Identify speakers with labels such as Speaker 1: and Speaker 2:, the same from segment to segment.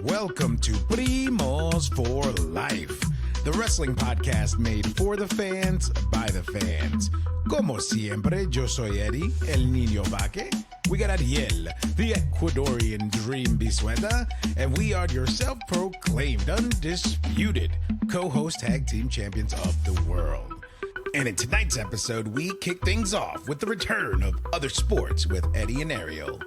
Speaker 1: Welcome to Primos for Life, the wrestling podcast made for the fans, by the fans. Como siempre, yo soy Eddie, el niño vaque. We got Ariel, the Ecuadorian dream bisueta, and we are your self-proclaimed, undisputed co-host tag team champions of the world. And in tonight's episode, we kick things off with the return of Other Sports with Eddie and Ariel,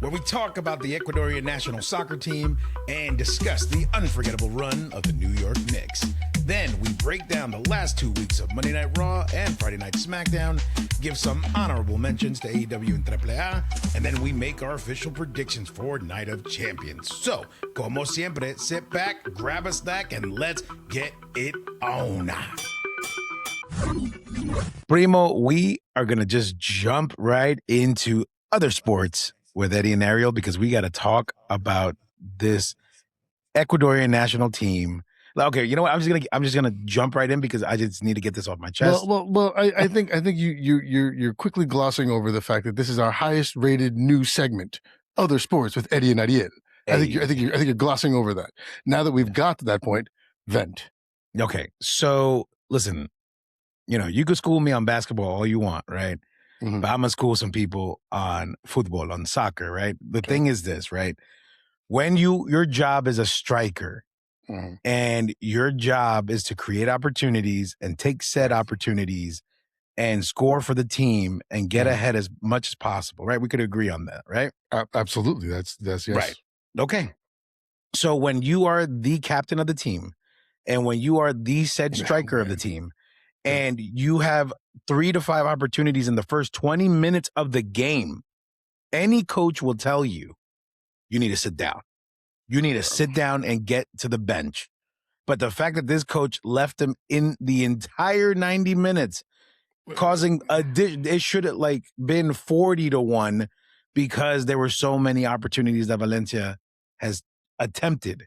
Speaker 1: where we talk about the Ecuadorian National Soccer Team and discuss the unforgettable run of the New York Knicks. Then we break down the last 2 weeks of Monday Night Raw and Friday Night SmackDown, give some honorable mentions to AEW and AAA, and then we make our official predictions for Night of Champions. So, como siempre, sit back, grab a snack, and let's get it on. Primo, we are going to just jump right into Other Sports with Eddie and Ariel because we got to talk about this Ecuadorian national team. Okay, you know what? I'm just gonna jump right in because I just need to get this off my chest.
Speaker 2: Well. I think you're quickly glossing over the fact that this is our highest rated new segment, Other Sports with Eddie and Ariel. I think you're glossing over that. Now that we've got to that point, vent.
Speaker 1: Okay, so listen, you could school me on basketball all you want, right? Mm-hmm. But I'm gonna school some people on football, on soccer, right? The thing is this, right? When your job is a striker. Mm-hmm. And your job is to create opportunities and take said opportunities and score for the team and get ahead as much as possible, right? We could agree on that, right?
Speaker 2: Absolutely. That's yes.
Speaker 1: Right. Okay. So when you are the captain of the team and when you are the said striker of the team and you have 3 to 5 opportunities in the first 20 minutes of the game, any coach will tell you, you need to sit down. You need to sit down and get to the bench. But the fact that this coach left him in the entire 90 minutes, causing it should have been 40-1 because there were so many opportunities that Valencia has attempted.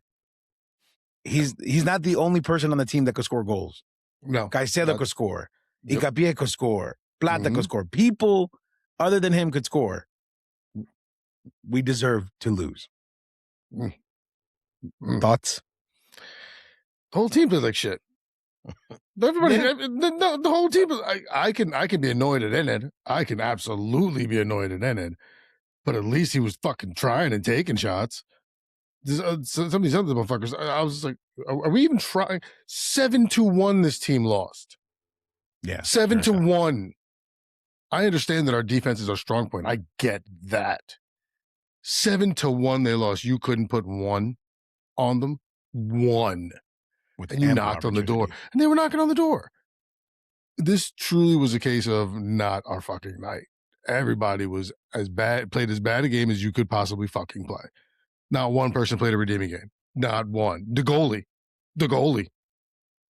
Speaker 1: He's not the only person on the team that could score goals.
Speaker 2: No.
Speaker 1: Caicedo could score. Hincapié could score. Plata could score. People other than him could score. We deserve to lose. Thoughts?
Speaker 2: The whole team plays like shit. Everybody, the whole team. I can be annoyed at Ened. I can absolutely be annoyed at Ened. But at least he was fucking trying and taking shots. Some of these other motherfuckers, I was just like, are we even trying? 7-1 this team lost.
Speaker 1: Yeah.
Speaker 2: 7-1. I understand that our defense is our strong point. I get that. 7-1 they lost. You couldn't put one on them. One. And you knocked on the door. And they were knocking on the door. This truly was a case of not our fucking night. Everybody was played as bad a game as you could possibly fucking play. Not one person played a redeeming game. Not one. The goalie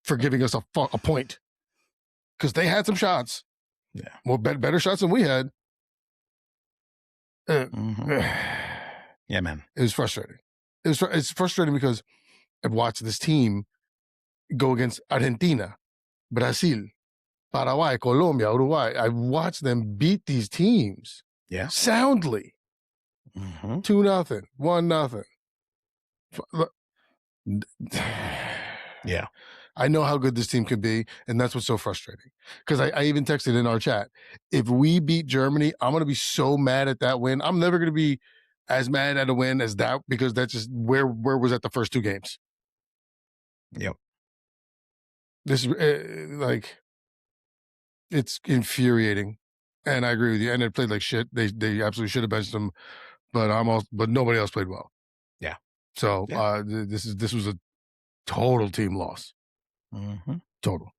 Speaker 2: for giving us a point. Because they had some shots.
Speaker 1: Yeah.
Speaker 2: More better shots than we had.
Speaker 1: Yeah, man.
Speaker 2: It was frustrating. It's frustrating because I've watched this team go against Argentina, Brazil, Paraguay, Colombia, Uruguay. I've watched them beat these teams soundly. 2-0, 1-0.
Speaker 1: Yeah.
Speaker 2: I know how good this team could be, and that's what's so frustrating. Because I even texted in our chat, if we beat Germany, I'm going to be so mad at that win. I'm never going to be as mad at a win as that because that's just where was at the first 2 games.
Speaker 1: Yep.
Speaker 2: This is it's infuriating, and I agree with you. And they played like shit. They absolutely should have benched them, but nobody else played well.
Speaker 1: Yeah.
Speaker 2: So this was a total team loss. Total.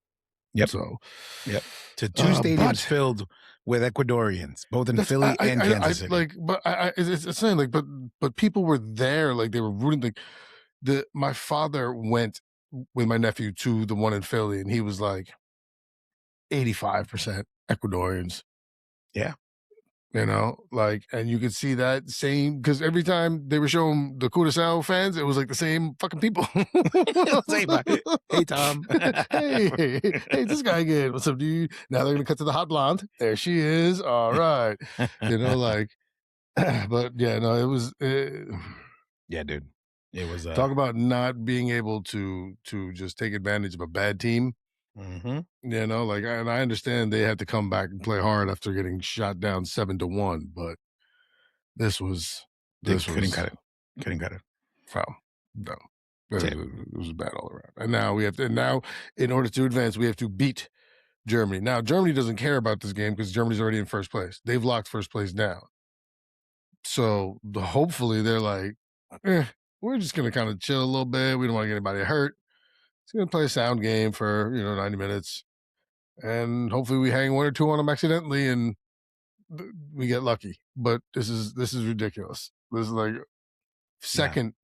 Speaker 1: Yep.
Speaker 2: So.
Speaker 1: Yep. To 2 stadiums filled with Ecuadorians, both in Philly and Kansas City.
Speaker 2: It's saying but people were there, they were rooting. My father went with my nephew to the one in Philly, and he was 85% Ecuadorians.
Speaker 1: Yeah.
Speaker 2: And you could see that same, because every time they were showing the Curaçao fans, it was the same fucking people.
Speaker 1: Hey, Tom.
Speaker 2: hey, this guy again. What's up, dude? Now they're going to cut to the hot blonde. There she is. All right. But yeah, no, it was.
Speaker 1: Yeah, dude. It was
Speaker 2: Talk about not being able to just take advantage of a bad team.
Speaker 1: Mhm.
Speaker 2: You know, like, and I understand they had to come back and play hard after getting shot down 7-1, but this was
Speaker 1: They couldn't cut it. Couldn't cut it.
Speaker 2: foul. No,
Speaker 1: That's it.
Speaker 2: it was bad all around. And now we have to. And now, in order to advance, we have to beat Germany. Now, Germany doesn't care about this game because Germany's already in first place. They've locked first place down. So hopefully they're like, we're just gonna kind of chill a little bit. We don't want to get anybody hurt. It's gonna play a sound game for 90 minutes, and hopefully we hang one or two on them accidentally, and we get lucky. But this is ridiculous. This is like second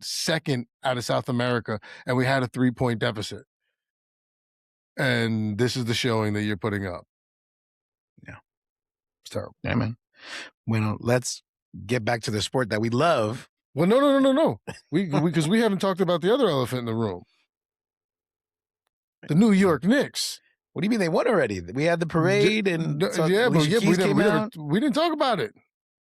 Speaker 2: out of South America, and we had a 3-point deficit. And this is the showing that you're putting up.
Speaker 1: Yeah.
Speaker 2: It's terrible.
Speaker 1: Yeah, man. Well, let's get back to the sport that we love.
Speaker 2: Well, no. Because we haven't talked about the other elephant in the room. The New York Knicks.
Speaker 1: What do you mean they won already? We had the parade and
Speaker 2: we didn't talk about it.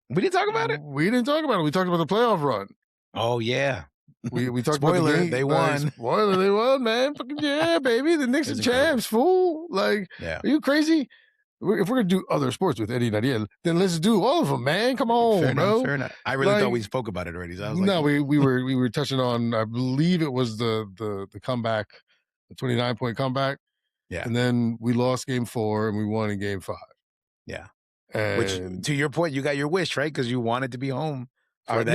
Speaker 1: We didn't talk about it?
Speaker 2: We didn't talk about it. We talked about the playoff run.
Speaker 1: Oh, yeah.
Speaker 2: We talked
Speaker 1: Spoiler,
Speaker 2: about the game.
Speaker 1: They won.
Speaker 2: Spoiler, they won, man. Fucking yeah, baby. The Knicks are champs, fool. Like,
Speaker 1: yeah.
Speaker 2: Are you crazy? If we're going to do other sports with Eddie and Ariel, then let's do all of them, man. Come on, bro.
Speaker 1: Fair enough. I really thought we spoke about it already. So I was
Speaker 2: no, we were touching on, I believe it was the comeback, the 29-point comeback.
Speaker 1: Yeah.
Speaker 2: And then we lost game 4 and we won in game 5.
Speaker 1: Yeah.
Speaker 2: And
Speaker 1: which, to your point, you got your wish, right? Because you wanted to be home for that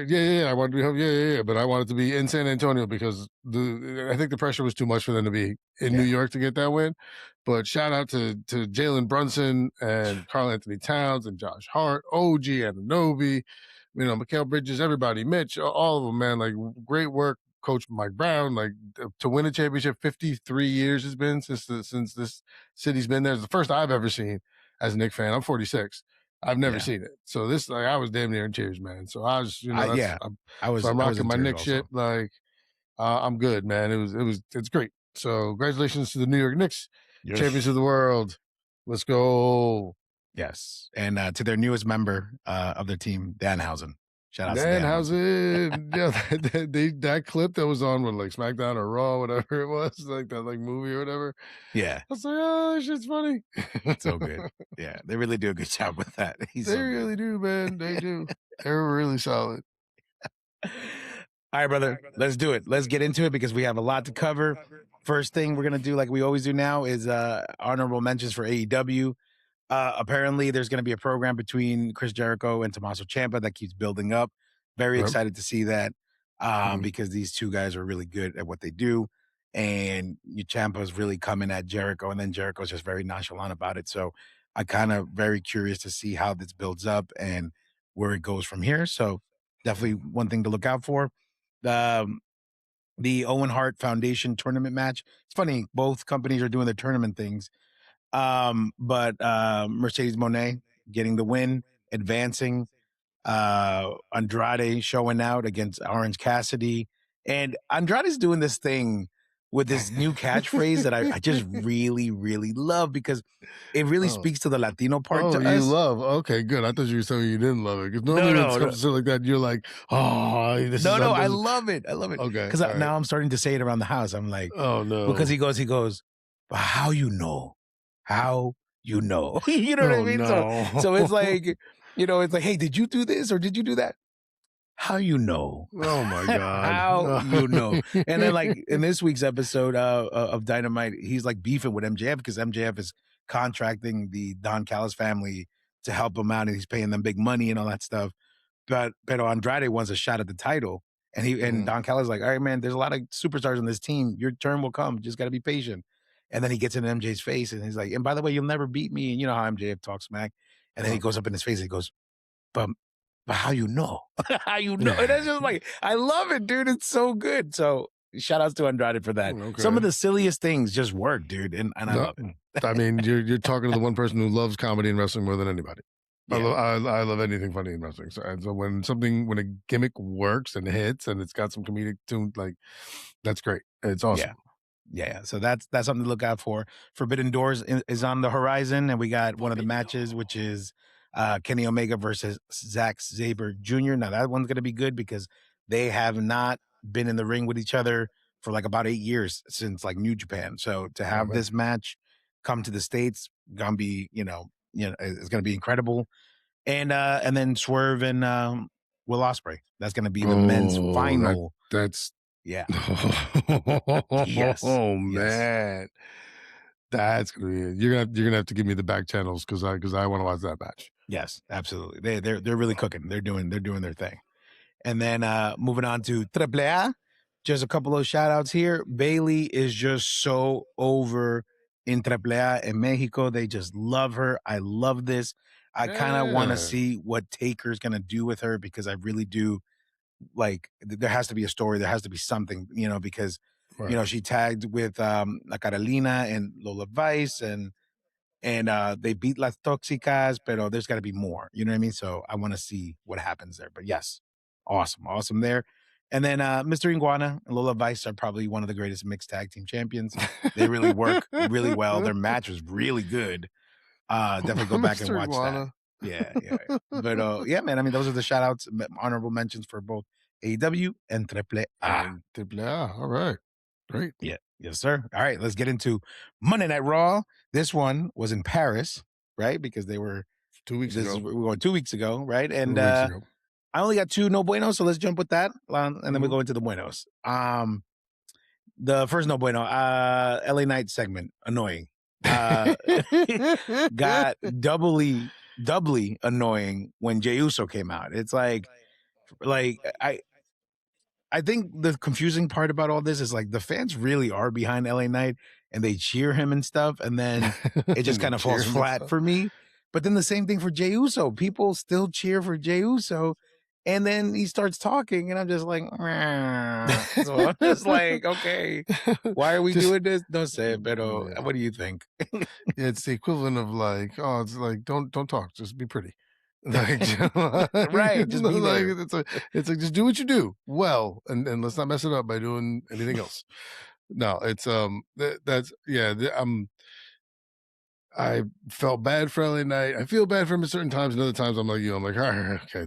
Speaker 1: game.
Speaker 2: I wanted to be home. Yeah. But I wanted to be in San Antonio because I think the pressure was too much for them to be in New York to get that win. But shout out to Jalen Brunson and Karl Anthony Towns and Josh Hart, OG Anunoby, Mikal Bridges, everybody, Mitch, all of them, man. Like, great work. Coach Mike Brown, like, to win a championship, 53 years has been since this city's been there. It's the first I've ever seen as a Knicks fan. I'm 46. I've never seen it. So this, like, I was damn near in tears, man. So I was, I'm rocking my Knicks shit. Like, I'm good, man. It's great. So congratulations to the New York Knicks, champions of the world. Let's go.
Speaker 1: Yes, and to their newest member of their team, Danhausen. Shout out to
Speaker 2: Danhausen. Yeah, that clip that was on with like SmackDown or Raw, whatever it was, like that like movie or whatever.
Speaker 1: Yeah.
Speaker 2: I was like, oh, that shit's funny.
Speaker 1: So good. Yeah, they really do a good job with that.
Speaker 2: They really do, man. They do. They're really solid.
Speaker 1: All right, brother. Let's do it. Let's get into it because we have a lot to cover. First thing we're going to do, like we always do now, is honorable mentions for AEW. Apparently, there's going to be a program between Chris Jericho and Tommaso Ciampa that keeps building up. Very excited to see that because these two guys are really good at what they do. And Ciampa's really coming at Jericho, and then Jericho's just very nonchalant about it. So I kind of very curious to see how this builds up and where it goes from here. So definitely one thing to look out for. The Owen Hart Foundation tournament match. It's funny, both companies are doing their tournament things. But Mercedes Moné getting the win, advancing, Andrade showing out against Orange Cassidy. And Andrade's doing this thing with this new catchphrase that I just really, really love because it really speaks to the Latino part to us.
Speaker 2: You love. Okay, good. I thought you were saying you didn't love it. Because normally when it comes to shit like that, you're like, this
Speaker 1: No, I love it. I love it.
Speaker 2: Okay.
Speaker 1: Because now I'm starting to say it around the house. I'm like,
Speaker 2: oh, no.
Speaker 1: Because he goes, but how you know? How you know? You know what I mean?
Speaker 2: No.
Speaker 1: So it's like, it's like, hey, did you do this or did you do that? How you know?
Speaker 2: Oh my God.
Speaker 1: How you know? And then like in this week's episode of Dynamite, he's like beefing with MJF because MJF is contracting the Don Callis family to help him out and he's paying them big money and all that stuff. But Andrade wants a shot at the title. And Don Callis is like, all right, man, there's a lot of superstars on this team. Your turn will come. Just got to be patient. And then he gets in MJ's face and he's like, and by the way, you'll never beat me. And you know how MJF talks smack. And then he goes up in his face and he goes, but how you know? How you know? And that's just like, I love it, dude. It's so good. So shout outs to Andrade for that.
Speaker 2: Okay.
Speaker 1: Some of the silliest things just work, dude. And I love it.
Speaker 2: I mean, you're talking to the one person who loves comedy and wrestling more than anybody.
Speaker 1: Yeah.
Speaker 2: I love anything funny in wrestling. So when a gimmick works and hits and it's got some comedic tune, like, that's great. It's awesome.
Speaker 1: Yeah. So that's something to look out for. Forbidden Doors is on the horizon, and we got one of the matches, which is Kenny Omega versus Zack Sabre Jr. Now that one's gonna be good because they have not been in the ring with each other for like about 8 years since like New Japan. So to
Speaker 2: Oh,
Speaker 1: have
Speaker 2: man.
Speaker 1: this match come to the States, gonna be, it's gonna be incredible. And then Swerve and Will Ospreay. That's gonna be the men's final.
Speaker 2: That's
Speaker 1: Yeah. Yes.
Speaker 2: oh
Speaker 1: Yes.
Speaker 2: man, that's gonna be it. You're gonna have to give me the back channels because I want to watch that match.
Speaker 1: Yes, absolutely. They're really cooking. They're doing their thing. And then moving on to AAA, just a couple of shout outs here. Bailey is just so over in AAA in Mexico. They just love her. I love this. I kind of want to
Speaker 2: Yeah,
Speaker 1: see what Taker's going to do with her because I really do like there has to be a story. There has to be something, because,
Speaker 2: right.
Speaker 1: she tagged with La Carolina and Lola Vice and they beat Las Toxicas, pero there's got to be more. You know what I mean? So I want to see what happens there. But yes, awesome there. And then Mr. Iguana and Lola Vice are probably one of the greatest mixed tag team champions. They really work really well. Their match was really good. Definitely go back and
Speaker 2: Mr.
Speaker 1: watch that.
Speaker 2: Iguana.
Speaker 1: Yeah. But yeah, man. I mean, those are the shout outs, honorable mentions for both AEW and AAA.
Speaker 2: And yeah, all right, great.
Speaker 1: Yeah. Yes, sir. All right, let's get into Monday Night Raw. This one was in Paris, right? Because they were
Speaker 2: 2 weeks ago.
Speaker 1: we're going 2 weeks ago, right? And
Speaker 2: 2 weeks ago.
Speaker 1: I only got 2 no buenos, so let's jump with that. And then we
Speaker 2: Mhm.
Speaker 1: go into the buenos. The first no bueno, LA Knight segment, annoying. Got doubly annoying when Jey Uso came out. It's like I think the confusing part about all this is like the fans really are behind LA Knight and they cheer him and stuff, and then it just
Speaker 2: And they
Speaker 1: kind of
Speaker 2: cheer
Speaker 1: falls
Speaker 2: him and
Speaker 1: flat
Speaker 2: stuff.
Speaker 1: for me. But then the same thing for Jey Uso. People still cheer for Jey Uso, and then he starts talking, and I'm just like, "Meow." So I'm just like, okay, why are we
Speaker 2: Just
Speaker 1: doing this? No sé, pero
Speaker 2: yeah.
Speaker 1: what do you think?
Speaker 2: It's the equivalent of like, oh, it's like don't talk, just be pretty. Like,
Speaker 1: Right, just be
Speaker 2: like
Speaker 1: there.
Speaker 2: it's like just do what you do well, and let's not mess it up by doing anything else. No, it's that's yeah. I felt bad for LA Knight. I feel bad for him at certain times, and other times I'm like you. I'm like, all right, okay,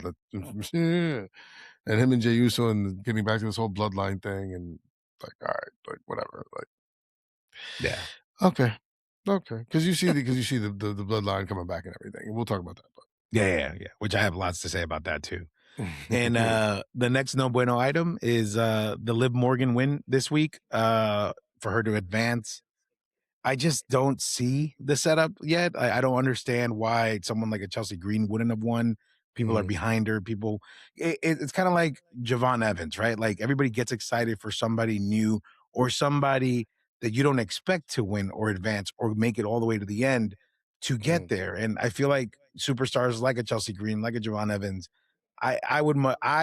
Speaker 2: and him and Jey Uso and getting back to this whole bloodline thing, and like, all right, like whatever, like
Speaker 1: Yeah.
Speaker 2: okay, because you see the bloodline coming back and everything, and we'll talk about that.
Speaker 1: Yeah. Which I have lots to say about that too. And
Speaker 2: But
Speaker 1: the next no bueno item is the Liv Morgan win this week for her to advance. I just don't see the setup yet. I don't understand why someone like a Chelsea Green wouldn't have won. People are
Speaker 2: Mhm,
Speaker 1: behind her. It's kind of like Javon Evans, right? Like everybody gets excited for somebody new or somebody that you don't expect to win or advance or make it all the way to the end to get
Speaker 2: mhm,
Speaker 1: there. And I feel like superstars like a Chelsea Green, like a Javon Evans, I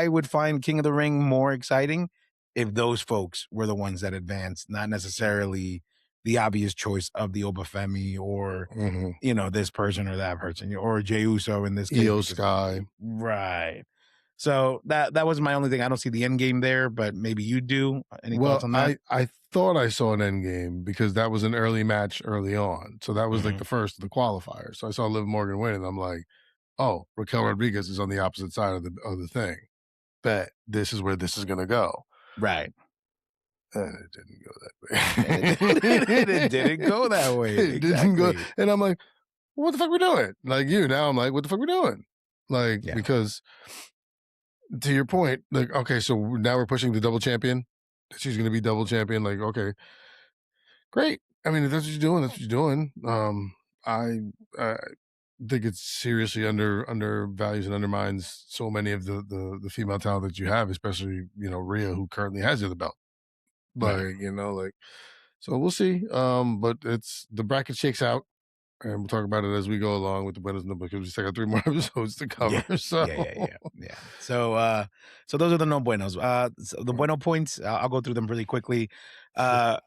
Speaker 1: would find King of the Ring more exciting if those folks were the ones that advanced, not necessarily the obvious choice of the Obafemi or
Speaker 2: mhm.
Speaker 1: this person or that person or Jey Uso in this case
Speaker 2: Io
Speaker 1: because
Speaker 2: Sky.
Speaker 1: right. So that was my only thing. I don't see the end game there, but maybe you do. Any thoughts
Speaker 2: Well,
Speaker 1: on that?
Speaker 2: I thought I saw an end game because that was an early match early on. So that was like
Speaker 1: Mhm.
Speaker 2: the first of the qualifier. So I saw Liv Morgan win, and I'm like, oh, Raquel Rodriguez is on the opposite side of the thing. Bet this is where this is gonna go.
Speaker 1: Right.
Speaker 2: And it didn't go
Speaker 1: And
Speaker 2: that
Speaker 1: it didn't go that way.
Speaker 2: way. It didn't go.
Speaker 1: Exactly.
Speaker 2: And I'm like, what the fuck we doing? Like you now, I'm like, what the fuck we doing? Like
Speaker 1: Yeah.
Speaker 2: because to your point, like okay, so now we're pushing the double champion. She's gonna be double champion. Like okay, great. I mean, if that's what you're doing, that's what you're doing. I I think it's seriously undervalues and undermines so many of the female talent that you have, especially Rhea, who currently has the other belt.
Speaker 1: Right.
Speaker 2: Like like so we'll see. But it's the bracket shakes out, and we'll talk about it as we go along with the winners and the because we still got 3 more episodes to
Speaker 1: Yeah.
Speaker 2: cover. So
Speaker 1: Yeah. So those are the no buenos. So the bueno points, I'll go through them really quickly.
Speaker 2: sure.
Speaker 1: Uh,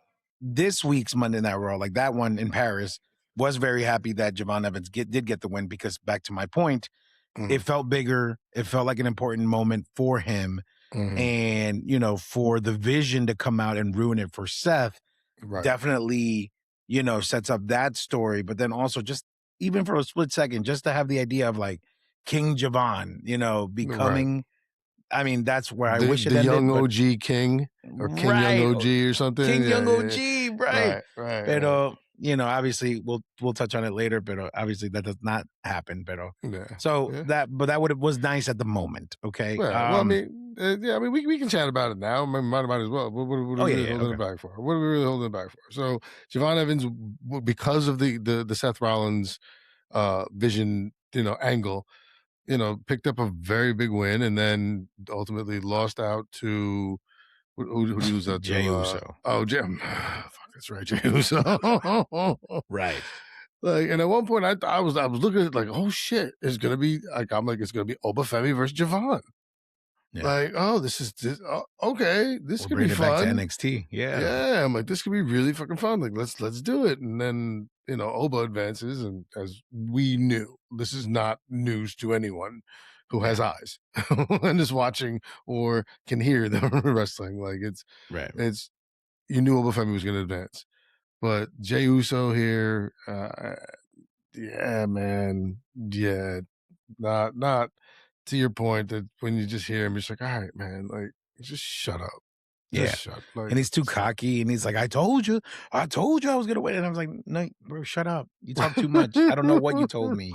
Speaker 1: this week's Monday Night Raw, like that one in Paris, was very happy that Javon Evans did get the win because back to my point, it
Speaker 2: Mhm,
Speaker 1: felt bigger. It felt like an important moment for him.
Speaker 2: mhm.
Speaker 1: And, for the vision to come out and ruin it for Seth,
Speaker 2: Right,
Speaker 1: definitely, sets up that story. But then also just even for a split second, just to have the idea of like King Javon,
Speaker 2: right.
Speaker 1: becoming I mean, that's where I wish it
Speaker 2: the
Speaker 1: ended.
Speaker 2: young
Speaker 1: But
Speaker 2: OG King or King Young OG or something.
Speaker 1: King
Speaker 2: Yeah,
Speaker 1: Young
Speaker 2: yeah,
Speaker 1: OG,
Speaker 2: yeah.
Speaker 1: right?
Speaker 2: Right.
Speaker 1: Pero, obviously we'll touch on it later, but obviously that does not happen. Pero
Speaker 2: Yeah.
Speaker 1: so
Speaker 2: Yeah.
Speaker 1: that was nice at the moment. Okay.
Speaker 2: Well, I mean, I mean, we can chat about it now. Might as well. What are we really holding it back for? What are we really holding it back for? So, Javon Evans, because of the Seth Rollins vision, angle, picked up a very big win, and then ultimately lost out to who did he lose out to?
Speaker 1: Jey Uso.
Speaker 2: Jim. Fuck, that's right, Jey Uso.
Speaker 1: Right.
Speaker 2: Like, and at one point, I was looking at it like, oh shit, it's gonna be like, it's gonna be Obafemi versus Javon.
Speaker 1: Yeah.
Speaker 2: Like, oh, this okay. This could be
Speaker 1: bring it back to
Speaker 2: fun.
Speaker 1: NXT. Yeah.
Speaker 2: Yeah, I'm like, this could be really fucking fun. Like, let's do it. And then Oba advances, and as we knew, this is not news to anyone who has eyes and is watching or can hear the wrestling. Like, it's you knew Obafemi was going to advance, but Jey Uso here, yeah, man, yeah, not to your point that when you just hear him, you're just like, all right, man, like, just shut up. Just
Speaker 1: Yeah. And he's too cocky, and he's like, I told you I was gonna win. And I was like, no, bro, shut up. You talk too much. I don't know what you told me.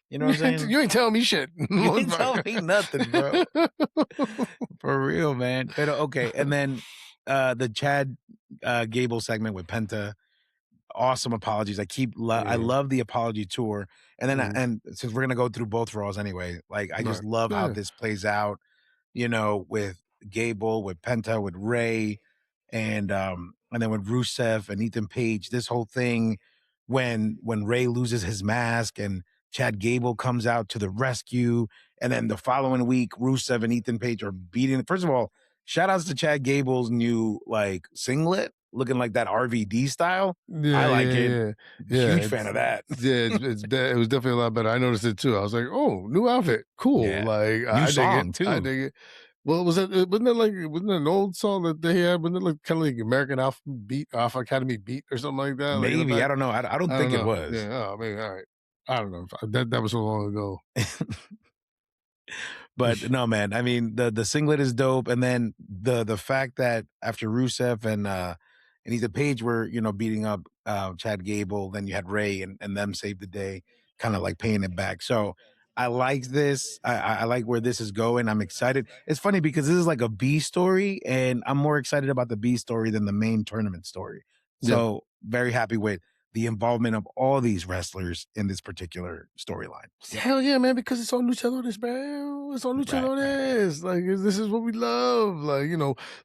Speaker 1: You know what I'm saying?
Speaker 2: You ain't telling me shit.
Speaker 1: You ain't telling me nothing, bro. For real, man. But okay. And then the Chad Gable segment with Penta. Awesome apologies. I love the apology tour. And then and since we're gonna go through both Raws anyway, like I just love how this plays out, with Gable, with Penta, with Ray, and then with Rusev and Ethan Page, this whole thing when Ray loses his mask and Chad Gable comes out to the rescue, and then the following week, Rusev and Ethan Page are beating. First of all, shout outs to Chad Gable's new like singlet, looking like that RVD style. I like it.
Speaker 2: Yeah,
Speaker 1: Huge fan of that.
Speaker 2: Yeah, it was definitely a lot better. I noticed it too. I was like, oh, new outfit, cool.
Speaker 1: Yeah.
Speaker 2: Like,
Speaker 1: New song too.
Speaker 2: I dig it. Well, wasn't it an old song that they had? Wasn't it like kind of like American Alpha Academy beat or something like that?
Speaker 1: Maybe,
Speaker 2: like
Speaker 1: I don't know. I don't think it was.
Speaker 2: Yeah, oh, maybe, all right. I don't know. That was so long ago.
Speaker 1: But no, man. I mean, the singlet is dope, and then the fact that after Rusev and Ethan Page were beating up Chad Gable, then you had Ray and them save the day, kind of like paying it back. So I like this. I like where this is going. I'm excited. It's funny because this is like a B story, and I'm more excited about the B story than the main tournament story. So very happy with the involvement of all these wrestlers in this particular storyline.
Speaker 2: Hell yeah, man, because it's on luchadores, bro. It's on luchadores. Like, this is what we love. Like,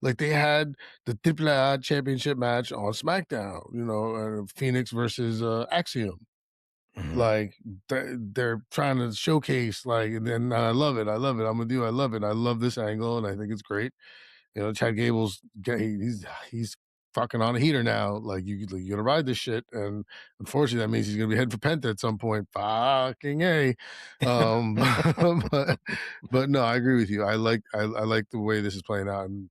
Speaker 2: like they had the AAA championship match on SmackDown, Phoenix versus Axiom.
Speaker 1: Mm-hmm.
Speaker 2: Like, they're trying to showcase, like, and then I love it. I'm with you. I love it. I love this angle, and I think it's great. Chad Gable's, he's fucking on a heater now. Like, you gotta ride this shit, and unfortunately that means he's gonna be heading for Penta at some point. Fucking A. But no, I agree with you. I like the way this is playing out, and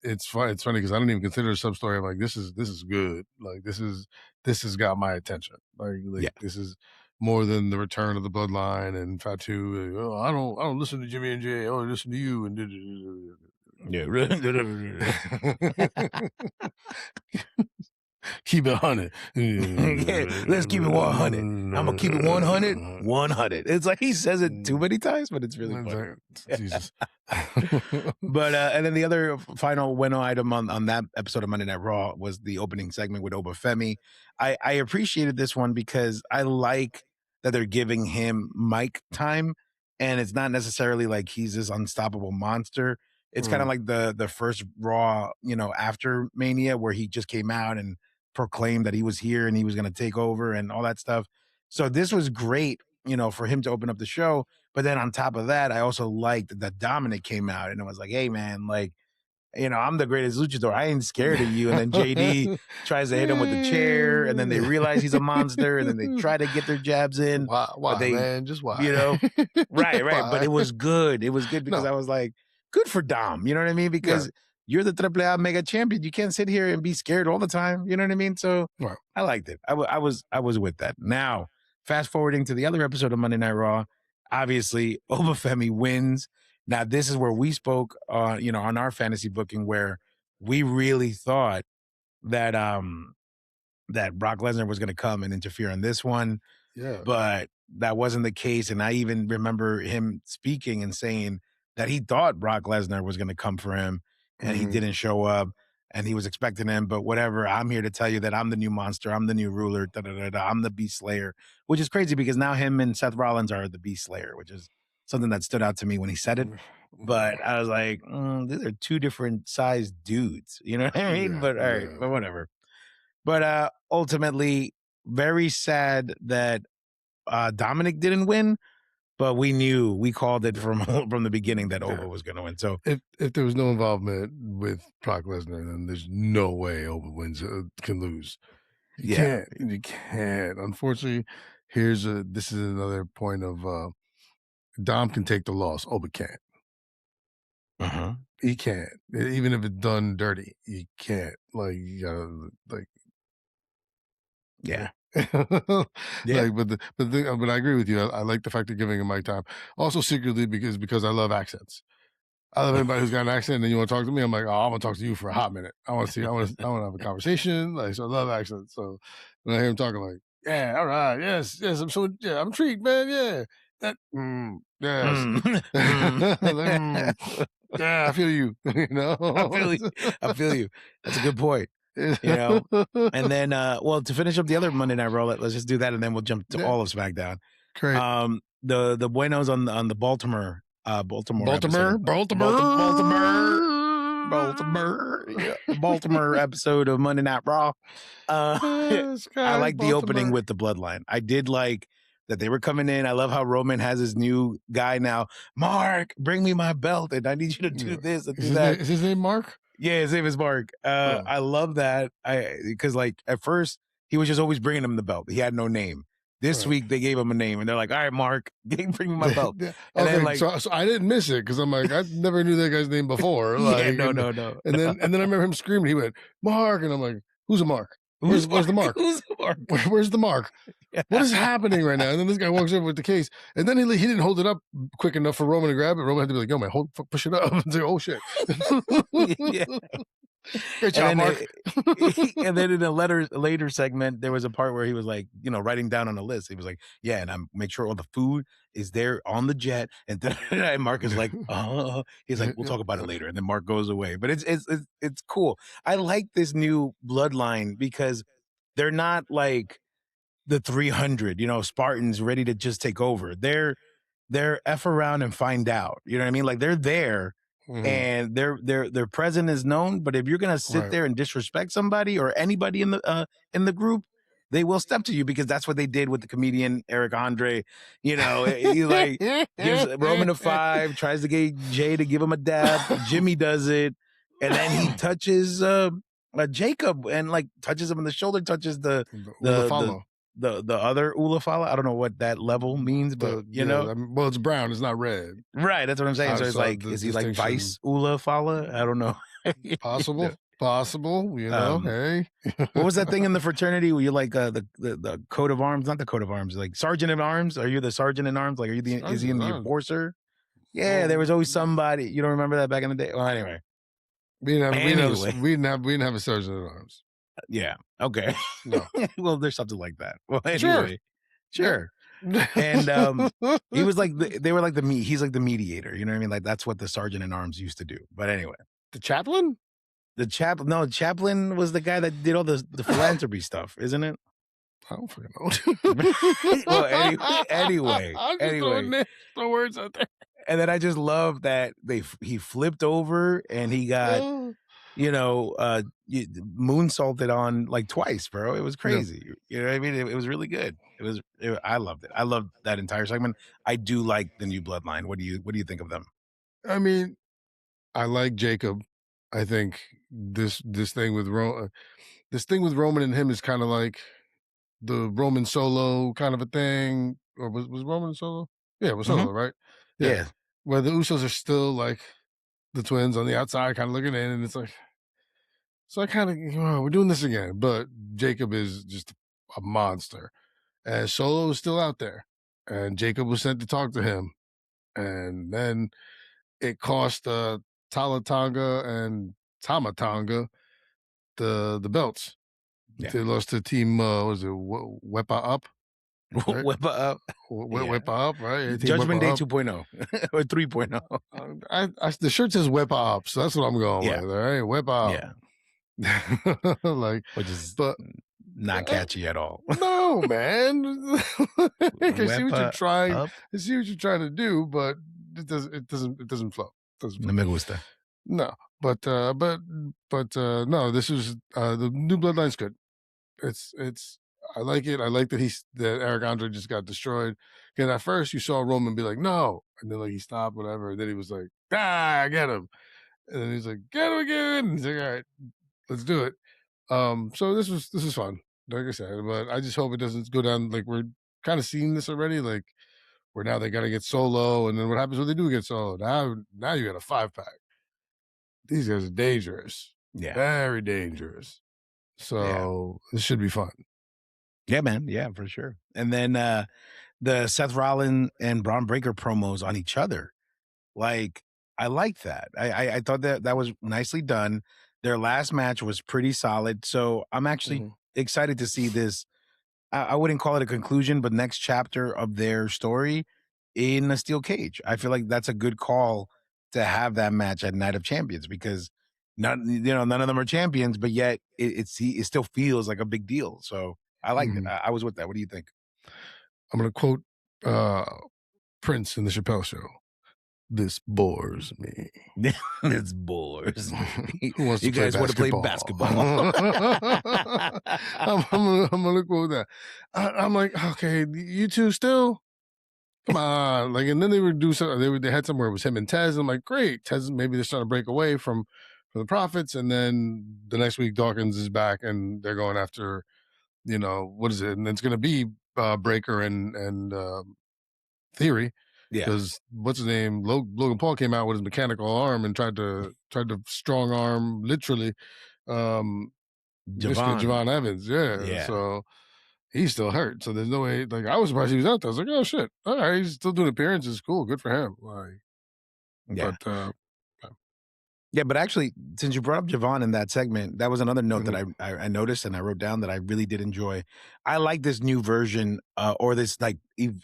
Speaker 2: it's funny because I don't even consider a sub story. I'm like, this is good. Like, this has got my attention. Like this is more than the return of the bloodline and Fatu. Oh, I don't listen to Jimmy and Jay. Oh, I listen to you and
Speaker 1: yeah.
Speaker 2: Keep it 100.
Speaker 1: Yeah, let's keep it 100. I'm gonna keep it 100. 100. It's like he says it too many times, but it's really funny.
Speaker 2: Jesus.
Speaker 1: But and then the other final Bueno item on that episode of Monday Night Raw was the opening segment with Obafemi. I appreciated this one because I like that they're giving him mic time, and it's not necessarily like he's this unstoppable monster. It's kind of like the first Raw, after Mania, where he just came out and proclaimed that he was here and he was going to take over and all that stuff. So this was great, for him to open up the show. But then on top of that, I also liked that Dominic came out and it was like, hey, man, like, I'm the greatest luchador. I ain't scared of you. And then JD tries to hit him with the chair, and then they realize he's a monster, and then they try to get their jabs in.
Speaker 2: Why, man? Just why?
Speaker 1: Right.
Speaker 2: Why?
Speaker 1: But it was good. It was good because I was like, good for Dom. You know what I mean? Because you're the AAA mega champion. You can't sit here and be scared all the time. You know what I mean? So I liked it. I was with that. Now, fast forwarding to the other episode of Monday Night Raw, obviously Obafemi wins. Now, this is where we spoke, on our fantasy booking, where we really thought that that Brock Lesnar was going to come and interfere in this one,
Speaker 2: Yeah.
Speaker 1: but that wasn't the case. And I even remember him speaking and saying that he thought Brock Lesnar was going to come for him, and he
Speaker 2: Mhm.
Speaker 1: didn't show up, and he was expecting him. But whatever, I'm here to tell you that I'm the new monster. I'm the new ruler. Da, da, da, da, I'm the Beast Slayer, which is crazy because now him and Seth Rollins are the Beast Slayer, which is something that stood out to me when he said it. But I was like, these are two different sized dudes. You know what I mean?
Speaker 2: Yeah,
Speaker 1: But all right,
Speaker 2: yeah.
Speaker 1: but whatever. But ultimately, very sad that Dominic didn't win, but we called it from from the beginning that Ova was going to win. So
Speaker 2: If there was no involvement with Brock Lesnar, then there's no way Ova wins can lose. You
Speaker 1: yeah,
Speaker 2: can't. You can't. Unfortunately, this is another point of Dom can take the loss. Ova can't.
Speaker 1: uh-huh.
Speaker 2: He can't. Even if it's done dirty, you can't. Like you gotta like
Speaker 1: Yeah, yeah.
Speaker 2: like, but I agree with you. I like the fact of giving him my time. Also, secretly because I love accents. I love anybody who's got an accent and you want to talk to me. I'm like, oh, I'm gonna talk to you for a hot minute. I want to see. I want to have a conversation. Like, so I love accents. So when I hear him talking, like, yeah, all right, yes, I'm intrigued, man. Yeah, that, yes,
Speaker 1: Mm.
Speaker 2: yeah, I feel you. You
Speaker 1: I feel
Speaker 2: know,
Speaker 1: you. I feel you. That's a good point. You know, and then well, to finish up the other Monday Night Raw, let's just do that, and then we'll jump to
Speaker 2: yeah,
Speaker 1: all of SmackDown.
Speaker 2: great.
Speaker 1: The Buenos on the Baltimore episode
Speaker 2: Baltimore,
Speaker 1: of Baltimore, yeah, the Baltimore episode of Monday Night Raw. I
Speaker 2: Sky,
Speaker 1: like the opening
Speaker 2: Baltimore.
Speaker 1: with the bloodline. I did like that they were coming in. I love how Roman has his new guy now. Mark, bring me my belt, and I need you to do this and do that.
Speaker 2: Is his name Mark?
Speaker 1: Yeah, his name is Mark.
Speaker 2: Oh.
Speaker 1: I love that. Because like at first he was just always bringing him the belt. He had no name. This
Speaker 2: Right.
Speaker 1: week they gave him a name, and they're like, "All right, Mark, bring me my belt."
Speaker 2: Yeah,
Speaker 1: And then
Speaker 2: okay,
Speaker 1: like,
Speaker 2: so I didn't miss it because I'm like, I never knew that guy's name before. Like,
Speaker 1: yeah, no,
Speaker 2: and,
Speaker 1: no, no,
Speaker 2: and
Speaker 1: no.
Speaker 2: then I remember him screaming. He went Mark, and I'm like, who's a Mark?
Speaker 1: Who's
Speaker 2: Where's the Mark?
Speaker 1: Who's Mark?
Speaker 2: Where's the Mark?
Speaker 1: Yeah.
Speaker 2: What is happening right now? And then this guy walks over with the case, and then he didn't hold it up quick enough for Roman to grab it. Roman had to be like, "Yo, man, push it up." And say, "Oh shit."
Speaker 1: Yeah.
Speaker 2: Great job, Mark.
Speaker 1: And then in a later segment, there was a part where he was like, writing down on a list. He was like, "Yeah, and I'm make sure all the food is there on the jet." And, and Mark is like, "Oh," he's like, "We'll talk about it later." And then Mark goes away. But it's cool. I like this new bloodline because they're not like the 300, Spartans ready to just take over. They're F around and find out. You know what I mean? Like they're there
Speaker 2: Mhm.
Speaker 1: and their present is known, but if you're gonna sit
Speaker 2: Right.
Speaker 1: there and disrespect somebody or anybody in the group, they will step to you because that's what they did with the comedian Eric Andre. He like gives Roman a 5, tries to get Jay to give him a dab. Jimmy does it, and then he touches Jacob and like touches him on the shoulder, touches the
Speaker 2: Ula
Speaker 1: the the
Speaker 2: follow.
Speaker 1: the other Ulafala. I don't know what that level means, but
Speaker 2: Well, it's brown. It's not red.
Speaker 1: right. That's what I'm saying. So it's
Speaker 2: So
Speaker 1: like,
Speaker 2: the
Speaker 1: is he like
Speaker 2: distinction
Speaker 1: Vice Ulafala? I don't know.
Speaker 2: possible. Possible.
Speaker 1: Um,
Speaker 2: Hey.
Speaker 1: what was that thing in the fraternity where you like the coat of arms? Not the coat of arms, like sergeant at arms. Are you the sergeant in arms? Like, is he in the enforcer? Yeah, there was always somebody. You don't remember that back in the day? Well, anyway.
Speaker 2: We didn't have
Speaker 1: Anyway.
Speaker 2: we didn't have a sergeant at arms.
Speaker 1: Yeah. Okay.
Speaker 2: No.
Speaker 1: Well, there's something like that. Well,
Speaker 2: Sure.
Speaker 1: anyway. Sure. And he was like they were like he's like the mediator, you know what I mean? Like that's what the sergeant in arms used to do. But anyway,
Speaker 2: the chaplain?
Speaker 1: Chaplain was the guy that did all the philanthropy stuff, isn't it?
Speaker 2: I don't fucking know.
Speaker 1: Well, anyway,
Speaker 2: I'm just throwing the words out there.
Speaker 1: And then I just love that he flipped over and he got moonsaulted on like twice, bro. It was crazy. You know what I mean? It was really good. I loved it. I loved that entire segment. I do like the new bloodline. What do you think of them?
Speaker 2: I mean, I like Jacob. I think this thing with Roman and him is kind of like the Roman Solo kind of a thing. Or was Roman Solo? Yeah, it was Solo, right?
Speaker 1: Yeah.
Speaker 2: Where the Usos are still like the twins on the outside, kind of looking in, and it's like, so I kind of, we're doing this again. But Jacob is just a monster, and Solo is still out there, and Jacob was sent to talk to him, and then it cost Talatonga and Tamatonga the belts.
Speaker 1: Yeah.
Speaker 2: They lost to team was it Wepa Up, right?
Speaker 1: Whip up. Yeah.
Speaker 2: Wepa Up, right? Team
Speaker 1: Judgment Day
Speaker 2: Wepa Up.
Speaker 1: 2.0 or 3.0.
Speaker 2: The shirt says Wepa Up, so that's what I'm going
Speaker 1: Yeah.
Speaker 2: with. All right, Wepa
Speaker 1: Yeah.
Speaker 2: Up. Like,
Speaker 1: Which is
Speaker 2: but
Speaker 1: not catchy at all.
Speaker 2: no, man. I see what you're
Speaker 1: Whip
Speaker 2: trying.
Speaker 1: up.
Speaker 2: I see what you're trying to do, but it doesn't. It doesn't. It doesn't flow. It doesn't
Speaker 1: No
Speaker 2: flow.
Speaker 1: me gusta.
Speaker 2: No, but no. This was the new Bloodline's good. It's. I like it. I like that Eric Andre just got destroyed. Because at first you saw Roman be like, no, and then like he stopped, whatever. And then he was like, get him. And then he's like, get him again. And he's like, all right, let's do it. So this was fun, like I said, but I just hope it doesn't go down like we're kind of seeing this already, like where now they got to get Solo, and then what happens when they do get Solo? Now you got a 5-pack. These guys are dangerous,
Speaker 1: Yeah.
Speaker 2: very dangerous. So this should be fun.
Speaker 1: Yeah, man. Yeah, for sure. And then the Seth Rollins and Braun Breaker promos on each other. Like, I like that. I thought that was nicely done. Their last match was pretty solid. So I'm actually excited to see this. I wouldn't call it a conclusion, but next chapter of their story in a steel cage. I feel like that's a good call to have that match at Night of Champions because none of them are champions, but yet it still feels like a big deal. So I liked it. I was with that. What do you think?
Speaker 2: I'm gonna quote Prince in the Chappelle Show. This bores me.
Speaker 1: This bores me.
Speaker 2: Who wants
Speaker 1: You
Speaker 2: to play
Speaker 1: guys want to play basketball?
Speaker 2: I'm gonna quote that. I'm like, okay, you two still? Come on, like, and then they would do something. They had somewhere it was him and Tez. I'm like, great, Tez. Maybe they're starting to break away from the Profits, and then the next week Dawkins is back, and they're going after, what is it? And it's gonna be Breaker and Theory.
Speaker 1: Yeah,
Speaker 2: Because what's his name? Logan Paul came out with his mechanical arm and tried to strong arm literally Mr.
Speaker 1: Javon.
Speaker 2: Javon Evans. Yeah. So he's still hurt. So there's no way. Like I was surprised he was out there. I was like, oh shit. All right, he's still doing appearances. Cool, good for him. Like,
Speaker 1: Yeah.
Speaker 2: but
Speaker 1: Yeah, but actually, since you brought up Javon in that segment, that was another note that I noticed and I wrote down that I really did enjoy. I like this new version or this like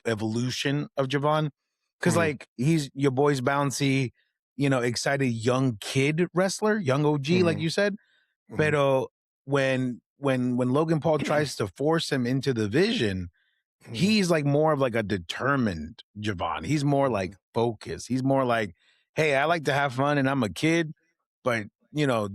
Speaker 1: evolution of Javon because like he's your boy's bouncy, excited young kid wrestler, young OG, like you said. Pero when Logan Paul tries to force him into the vision, he's like more of like a determined Javon. He's more like focused. He's more like, hey, I like to have fun and I'm a kid, but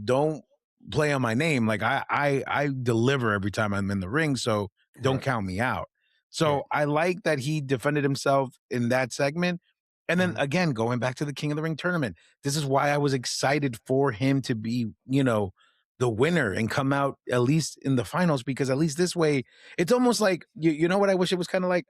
Speaker 1: don't play on my name. Like I deliver every time I'm in the ring, so don't count me out. So I like that he defended himself in that segment. And then again, going back to the King of the Ring tournament, this is why I was excited for him to be, the winner and come out at least in the finals, because at least this way, it's almost like, you know what I wish it was kind of like?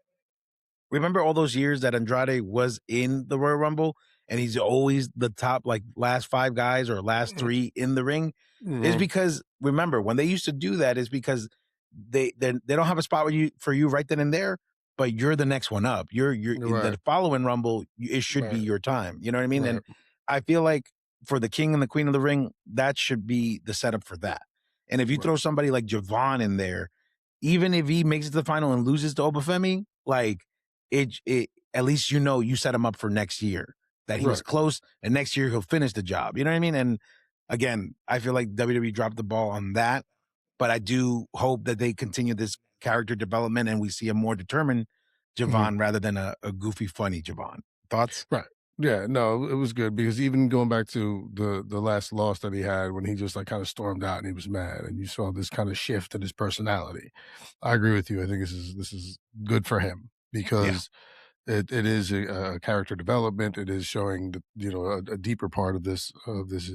Speaker 1: Remember all those years that Andrade was in the Royal Rumble and he's always the top, like last 5 guys or last 3 in the ring? Is because remember when they used to do that is because they don't have a spot for you right then and there, but you're the next one up. You're in the following Rumble. It should be your time. You know what I mean? And I feel like for the King and the Queen of the Ring, that should be the setup for that. And if you throw somebody like Javon in there, even if he makes it to the final and loses to Obafemi, like it at least you set him up for next year. That he was close, and next year he'll finish the job. You know what I mean? And again, I feel like WWE dropped the ball on that, but I do hope that they continue this character development and we see a more determined Javon rather than a goofy, funny Javon. Thoughts?
Speaker 2: Right. Yeah, no, it was good because even going back to the last loss that he had when he just like kind of stormed out and he was mad and you saw this kind of shift in his personality. I agree with you. I think this is good for him because it is a character development. It is showing a deeper part of this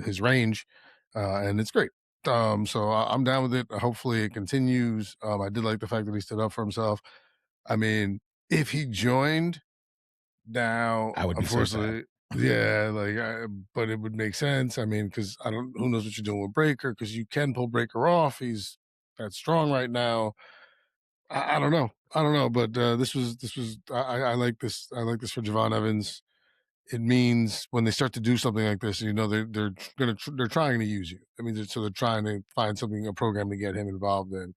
Speaker 2: his range, and it's great. So I'm down with it. Hopefully it continues. I did like the fact that he stood up for himself. I mean, if he joined now,
Speaker 1: I would be so sad.
Speaker 2: yeah, but it would make sense. I mean, because who knows what you're doing with Breaker? Because you can pull Breaker off. He's that strong right now. I don't know, but this was I like this. I like this for Javon Evans. it means when they start to do something like this, they're trying to use you. I mean, they're trying to find a program to get him involved in,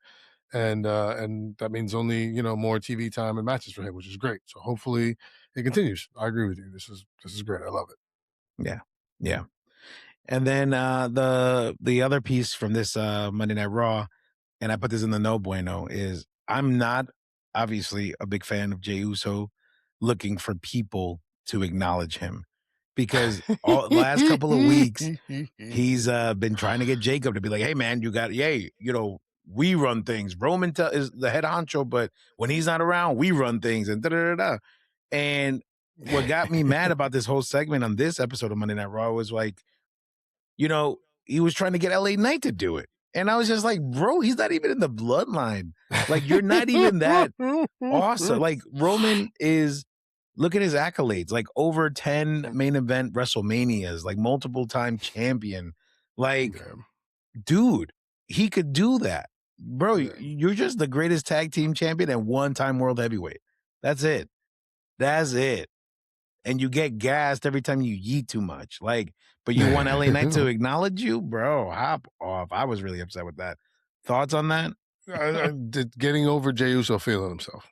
Speaker 2: and that means only more TV time and matches for him, which is great. So hopefully it continues. I agree with you. This is great. I love it.
Speaker 1: Yeah, yeah. And then the other piece from this Monday Night Raw, and I put this in the no bueno, is I'm not obviously a big fan of Jey Uso looking for people to acknowledge him, because all last couple of weeks he's been trying to get Jacob to be like, hey man, we run things. Roman is the head honcho, but when he's not around, we run things, and da da da da. And what got me mad about this whole segment on this episode of Monday Night Raw was like, he was trying to get LA Knight to do it. And I was just like, bro, he's not even in the bloodline. Like, you're not even that awesome. Like, Roman look at his accolades, like over 10 main event WrestleManias, like multiple time champion. Like, dude, he could do that. Bro, you're just the greatest tag team champion and one-time world heavyweight. That's it. And you get gassed every time you yeet too much. Like, but you want LA Knight to acknowledge you? Bro, hop off. I was really upset with that. Thoughts on that?
Speaker 2: Getting over Jey Uso feeling himself.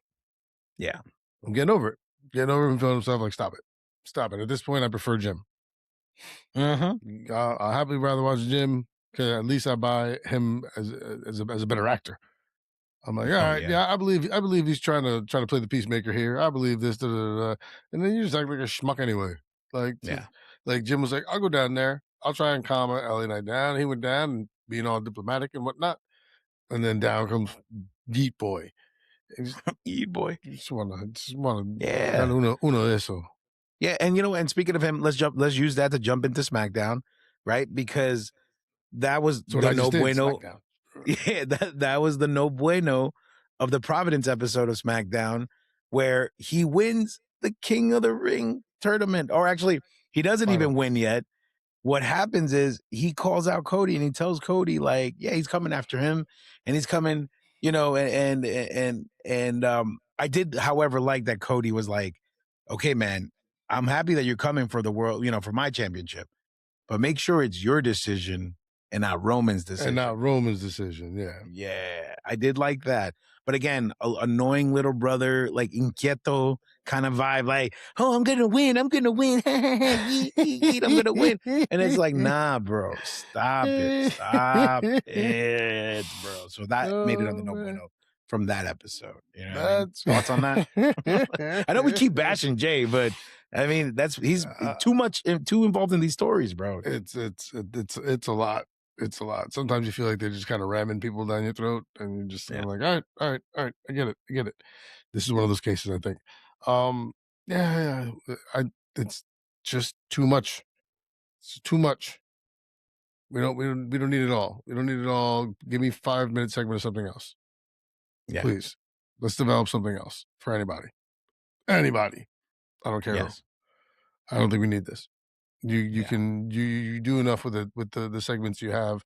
Speaker 1: Yeah.
Speaker 2: I'm getting over it. Getting over him feeling himself. Like, stop it. Stop it. At this point, I prefer Jim.
Speaker 1: Mm-hmm.
Speaker 2: I'll happily rather watch Jim, because at least I buy him as a better actor. I'm like, all right, yeah, I believe he's trying to play the peacemaker here. I believe this, and then you just act like a schmuck anyway. Like, like Jim was like, I'll go down there, I'll try and calm LA Knight down. He went down and being all diplomatic and whatnot, and then down comes Yeet Boy.
Speaker 1: Yeet Boy.
Speaker 2: Just wanna, yeah. Uno eso.
Speaker 1: Yeah, and speaking of him, let's use that to jump into SmackDown, right? Because that was the no bueno. Yeah, that was the no bueno of the Providence episode of SmackDown, where he wins the King of the Ring tournament. Or actually, he doesn't even win yet. What happens is he calls out Cody and he tells Cody, like, yeah, he's coming after him, and he's coming, and I did, however, like that Cody was like, okay, man, I'm happy that you're coming for the world, for my championship, but make sure it's your decision and not Roman's decision.
Speaker 2: Yeah.
Speaker 1: Yeah, I did like that. But again, annoying little brother, like inquieto kind of vibe, like, oh, I'm going to win. I'm going to win. I'm going to win. And it's like, nah, bro, stop it. Stop it, bro. So that made it on the no bueno from that episode. Thoughts on that? I know we keep bashing Jay, but I mean, he's too involved in these stories, bro.
Speaker 2: It's a lot. It's a lot. Sometimes you feel like they're just kind of ramming people down your throat, and you're just like, all right. I get it. This is one of those cases, I think. It's just too much. It's too much. We don't need it all. We don't need it all. Give me 5-minute segment of something else. Yeah. Please. Let's develop something else for anybody. Anybody. I don't care. Yes. I don't think we need this. You can do enough with the segments you have.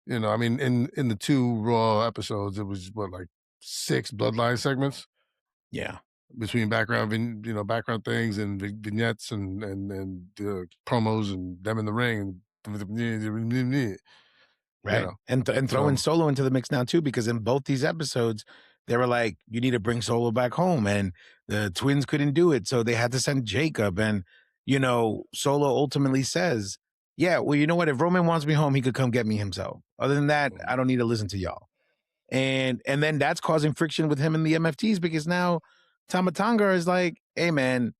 Speaker 2: I mean, in the 2 Raw episodes, it was like 6 Bloodline segments.
Speaker 1: Yeah,
Speaker 2: between background things and vignettes and promos and them in the ring.
Speaker 1: Right, and throwing Solo into the mix now too, because in both these episodes, they were like, you need to bring Solo back home, and the twins couldn't do it, so they had to send Jacob. And Solo ultimately says, yeah, well, you know what? If Roman wants me home, he could come get me himself. Other than that, I don't need to listen to y'all. And then that's causing friction with him and the MFTs, because now Tama Tonga is like, hey, man,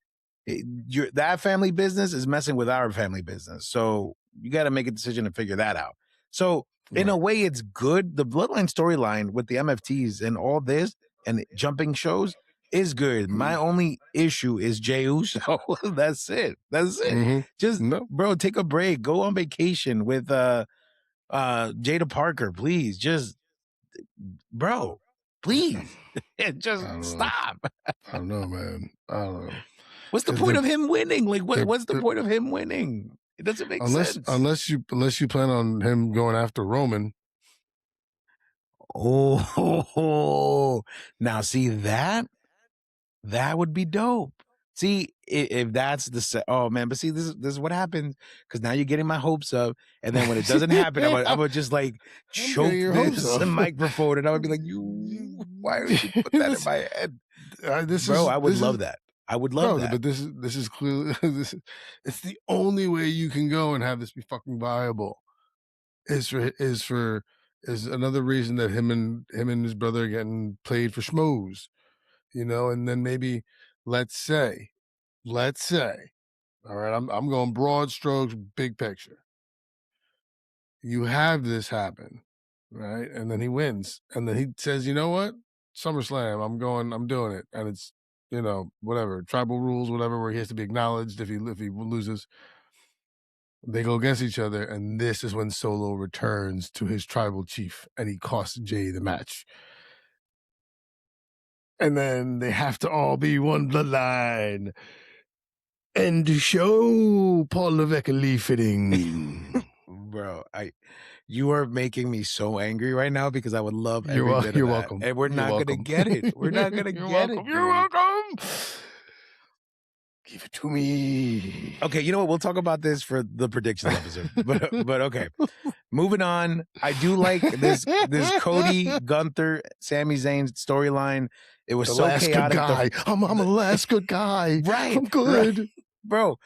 Speaker 1: that family business is messing with our family business. So you got to make a decision to figure that out. So in a way, it's good. The Bloodline storyline with the MFTs and all this and jumping shows is good. My only issue is Jey Uso. That's it. Mm-hmm. Just, bro, take a break. Go on vacation with Jada Parker, please. Just, bro, please. Just stop.
Speaker 2: I don't know, man. I don't know.
Speaker 1: What's the point of him winning? Like, what's the point of him winning? It doesn't make sense.
Speaker 2: Unless you plan on him going after Roman.
Speaker 1: Oh, now see that would be dope. See, if that's oh man, but see, this is what happens because now you're getting my hopes up, and then when it doesn't happen, I would just like
Speaker 2: I'm
Speaker 1: choke
Speaker 2: getting your hopes
Speaker 1: this
Speaker 2: up.
Speaker 1: microphone, and I would be like, why would you put that in my head, bro? I would love that. I would love that.
Speaker 2: But this is clearly it's the only way you can go and have this be fucking viable. Is another reason that him and his brother are getting played for schmoes, and then maybe let's say, all right, I'm going broad strokes, big picture. You have this happen, right? And then he wins. And then he says, you know what? SummerSlam, I'm doing it. And it's, whatever, tribal rules, whatever, where he has to be acknowledged if he loses. They go against each other, and this is when Solo returns to his tribal chief, and he costs Jay the match. And then they have to all be one bloodline. End the show, Paul Levesque Lee fitting.
Speaker 1: Bro, you are making me so angry right now because I would love every bit of that.
Speaker 2: You're welcome.
Speaker 1: And we're not going to get it. We're not going to get it.
Speaker 2: You're welcome. Give it to me.
Speaker 1: Okay, you know what? We'll talk about this for the predictions episode. but okay. Moving on. I do like this Cody, Gunther, Sami Zayn storyline. It was so chaotic.
Speaker 2: Guy. I'm a last good guy.
Speaker 1: Right.
Speaker 2: I'm good.
Speaker 1: Right. Bro,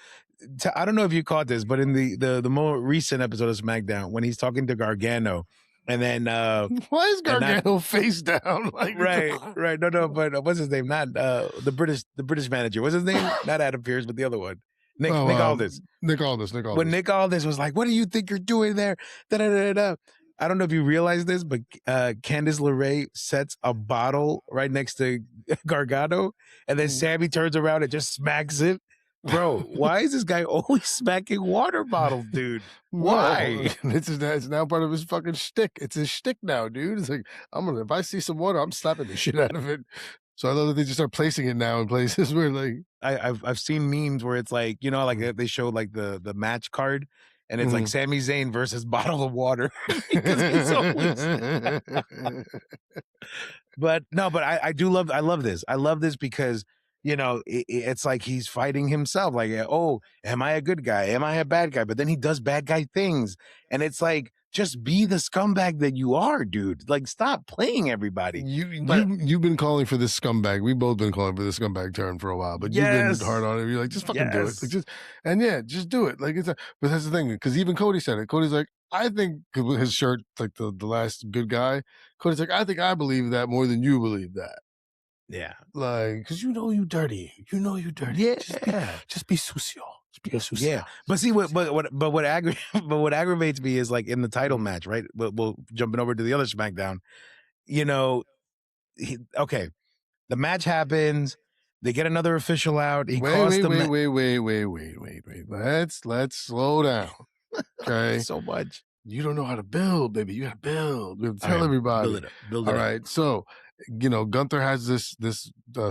Speaker 1: I don't know if you caught this, but in the more recent episode of SmackDown, when he's talking to Gargano, and then
Speaker 2: why is Gargano face down?
Speaker 1: Right. No, but what's his name? Not the British manager. What's his name? Not Adam Pearce, but the other one. Nick Aldis.
Speaker 2: Nick Aldis.
Speaker 1: When Nick Aldis was like, "What do you think you're doing there?" Da-da-da-da-da. I don't know if you realize this, but Candice LeRae sets a bottle right next to Gargano, and then Sammy turns around and just smacks it. Bro, why is this guy always smacking water bottles, dude? Why?
Speaker 2: It's now part of his fucking shtick. It's his shtick now, dude. It's like, if I see some water, I'm slapping the shit out of it. So I love that they just start placing it now in places where like
Speaker 1: I've seen memes where it's like, like they show like the match card, and it's like Sami Zayn versus bottle of water. Because he's always But I love this. I love this because it's like he's fighting himself. Like, oh, am I a good guy? Am I a bad guy? But then he does bad guy things. And it's like, just be the scumbag that you are, dude. Like, stop playing everybody.
Speaker 2: You've been calling for this scumbag. We've both been calling for this scumbag term for a while, but you've been hard on it. You're like, just fucking do it. Like, just do it. Like, but that's the thing, because even Cody said it. Cody's like, I think his shirt, like the last good guy, Cody's like, I believe that more than you believe that.
Speaker 1: Yeah.
Speaker 2: Like, because you dirty.
Speaker 1: Yeah.
Speaker 2: Just be sucio.
Speaker 1: Yeah. But see, what aggravates me is like in the title match, right? We'll jumping over to the other SmackDown. Okay, the match happens. They get another official out.
Speaker 2: Wait. Let's slow down. Okay.
Speaker 1: So much.
Speaker 2: You don't know how to build, baby. You got to build. We have to tell everybody.
Speaker 1: Build it up.
Speaker 2: All right. So, Gunther has this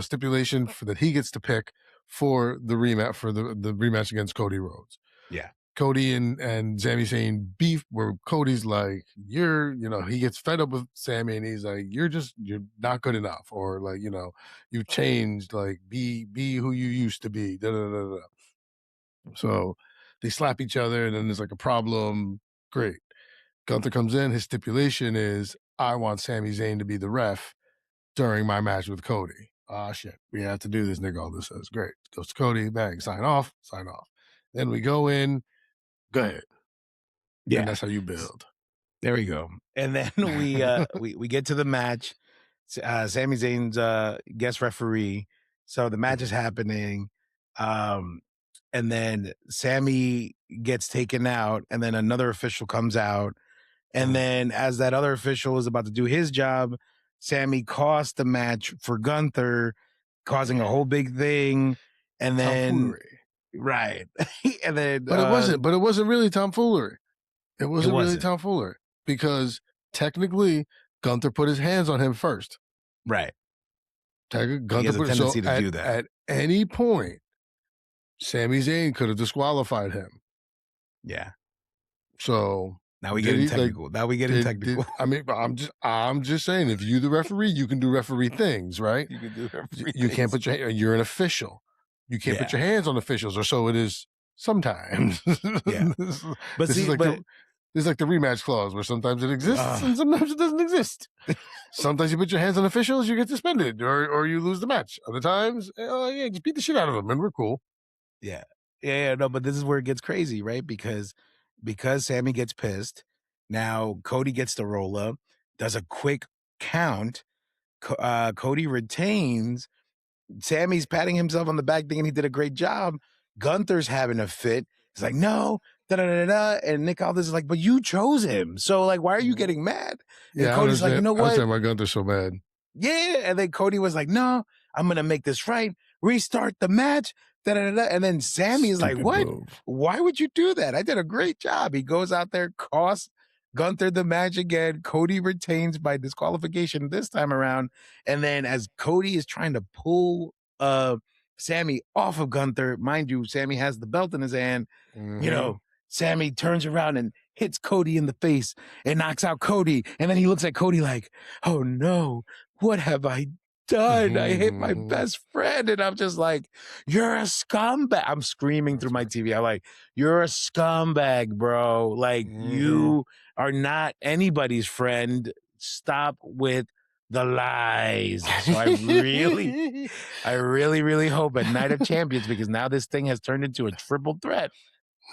Speaker 2: stipulation that he gets to pick for the rematch against Cody Rhodes.
Speaker 1: Yeah.
Speaker 2: Cody and Sami Zayn beef where Cody's like, he gets fed up with Sami and he's like, you're not good enough. Or like, you've changed, like be who you used to be. Da, da, da, da. So they slap each other and then there's like a problem. Great. Gunther comes in. His stipulation is, I want Sami Zayn to be the ref during my match with Cody. Ah, shit. We have to do this. Nick Aldis says, great. Goes to Cody. Bang. Sign off. Then we go in. Go ahead. Yeah. And that's how you build.
Speaker 1: There we go. And then we get to the match. Sami Zayn's guest referee. So the match is happening. And then Sami gets taken out, and then another official comes out. And then as that other official is about to do his job, Sami cost the match for Gunther, causing a whole big thing. And then right. And then
Speaker 2: But it wasn't really tomfoolery. It wasn't really tomfoolery. Because technically Gunther put his hands on him first.
Speaker 1: Right.
Speaker 2: Gunther
Speaker 1: he has a tendency to do that.
Speaker 2: At any point, Sami Zayn could have disqualified him.
Speaker 1: Yeah.
Speaker 2: So
Speaker 1: now we get technical.
Speaker 2: I'm just saying, if you the referee, you can do referee things, right?
Speaker 1: You can do referee
Speaker 2: You can't put you're an official. You can't put
Speaker 1: Yeah.
Speaker 2: your hands on officials, or so it is sometimes.
Speaker 1: Yeah. But
Speaker 2: This is
Speaker 1: see,
Speaker 2: like
Speaker 1: but
Speaker 2: the rematch clause where sometimes it exists and sometimes it doesn't exist. Sometimes you put your hands on officials, you get suspended or you lose the match. Other times, yeah, just beat the shit out of them and we're cool.
Speaker 1: yeah. Yeah, no, but this is where it gets crazy, right? Because Sammy gets pissed. Now Cody gets the roll up, does a quick count. Cody retains. Sammy's patting himself on the back thinking he did a great job. Gunther's having a fit. He's like, no, da da da da. And Nick Aldis is like, but you chose him. So, like, why are you getting mad? And
Speaker 2: Yeah,
Speaker 1: Cody's like, you know
Speaker 2: I
Speaker 1: what?
Speaker 2: understand why Gunther's so bad.
Speaker 1: Yeah. And then Cody was like, no, I'm going to make this right. Restart the match. Da, da, da, da. And then Sammy is like,
Speaker 2: Stupid
Speaker 1: what?
Speaker 2: move.
Speaker 1: Why would you do that? I did a great job. He goes out there, costs Gunther the match again. Cody retains by disqualification this time around. And then as Cody is trying to pull Sammy off of Gunther, mind you, Sammy has the belt in his hand. You know, Sammy turns around and hits Cody in the face and knocks out Cody. And then he looks at Cody like, oh no, what have I done? I hit my best friend. And I'm just like, you're a scumbag. I'm screaming through my TV. I'm like, you're a scumbag, bro. Like, you are not anybody's friend. Stop with the lies. So I really hope at Night of Champions, because now this thing has turned into a triple threat.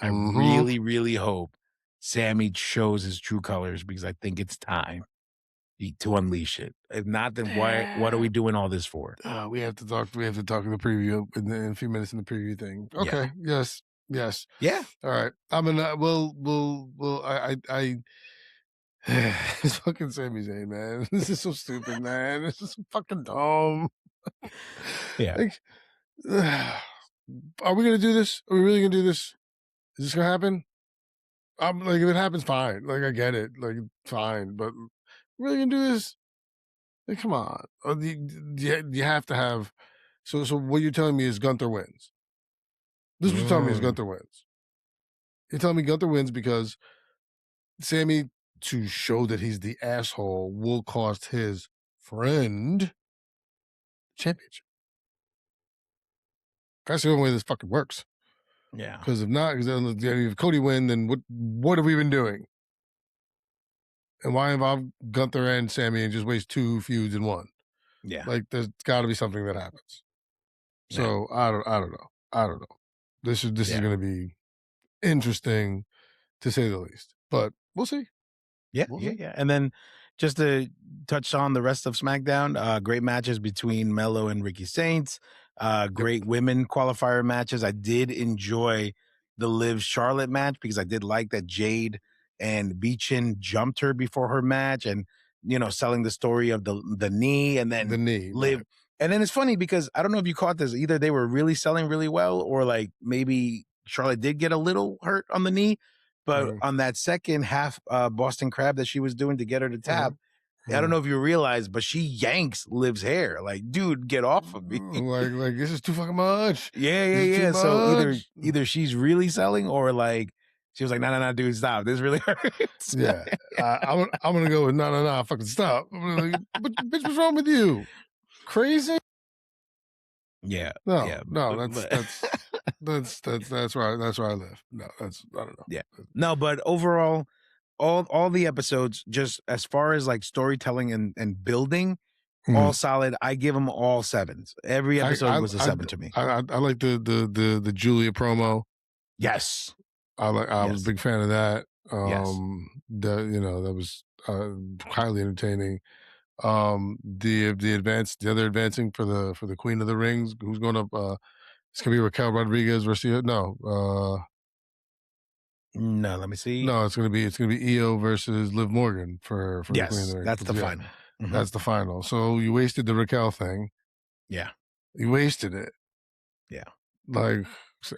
Speaker 1: I really hope Sammy shows his true colors, because I think it's time to unleash it. If not, then what are we doing all this for?
Speaker 2: We have to talk in the preview in a few minutes in the preview thing. Okay. Yeah. Yes.
Speaker 1: Yeah.
Speaker 2: All right. I'm gonna. I. It's fucking Sami Zayn, man. This is so stupid, man. This is so fucking dumb.
Speaker 1: Yeah.
Speaker 2: Like, are we gonna do this? Are we really gonna do this? Is this gonna happen? I'm like, if it happens, fine. Like, I get it. Like, fine. But really gonna do this? Like, come on. You have to have. So what you're telling me is Gunther wins. This is what you're telling me is Gunther wins. You're telling me Gunther wins because Sammy, to show that he's the asshole, will cost his friend championship. That's the only way this fucking works.
Speaker 1: Yeah.
Speaker 2: Because if not, if Cody win, then what have we been doing? And why involve Gunther and Sammy and just waste two feuds in one?
Speaker 1: Yeah.
Speaker 2: Like, there's got to be something that happens. So I don't know. This is going to be interesting, to say the least. But we'll see.
Speaker 1: Yeah. And then just to touch on the rest of SmackDown, great matches between Mello and Ricky Saints. Great women qualifier matches. I did enjoy the Liv Charlotte match, because I did like that Jade and Beechin jumped her before her match, and selling the story of the knee, and then
Speaker 2: the knee,
Speaker 1: Liv. Right. And then it's funny because I don't know if you caught this. Either they were really selling really well, or like maybe Charlotte did get a little hurt on the knee. But on that second half Boston Crab that she was doing to get her to tap, I don't know if you realize, but she yanks Liv's hair. Like, dude, get off of me.
Speaker 2: Like this is too fucking much.
Speaker 1: Yeah. So either she's really selling, or like she was like, no, dude, stop. This really hurts.
Speaker 2: Yeah. I'm gonna go with no, fucking stop. Like, bitch, what's wrong with you? Crazy?
Speaker 1: Yeah.
Speaker 2: No, that's where I live. No, I don't know.
Speaker 1: Yeah. No, but overall, all the episodes, just as far as like storytelling and building, all solid. I give them all 7s. Every episode was a 7 to me.
Speaker 2: I like the Julia promo.
Speaker 1: Yes.
Speaker 2: I was a big fan of that. That was highly entertaining. The other advancing for the Queen of the Rings, who's going up, it's gonna be Raquel Rodriguez versus
Speaker 1: no, let me see.
Speaker 2: No, it's gonna be Io versus Liv Morgan for the Queen of the Rings.
Speaker 1: That's the final.
Speaker 2: That's the final. So you wasted the Raquel thing.
Speaker 1: Yeah.
Speaker 2: You wasted it.
Speaker 1: Yeah.
Speaker 2: Like,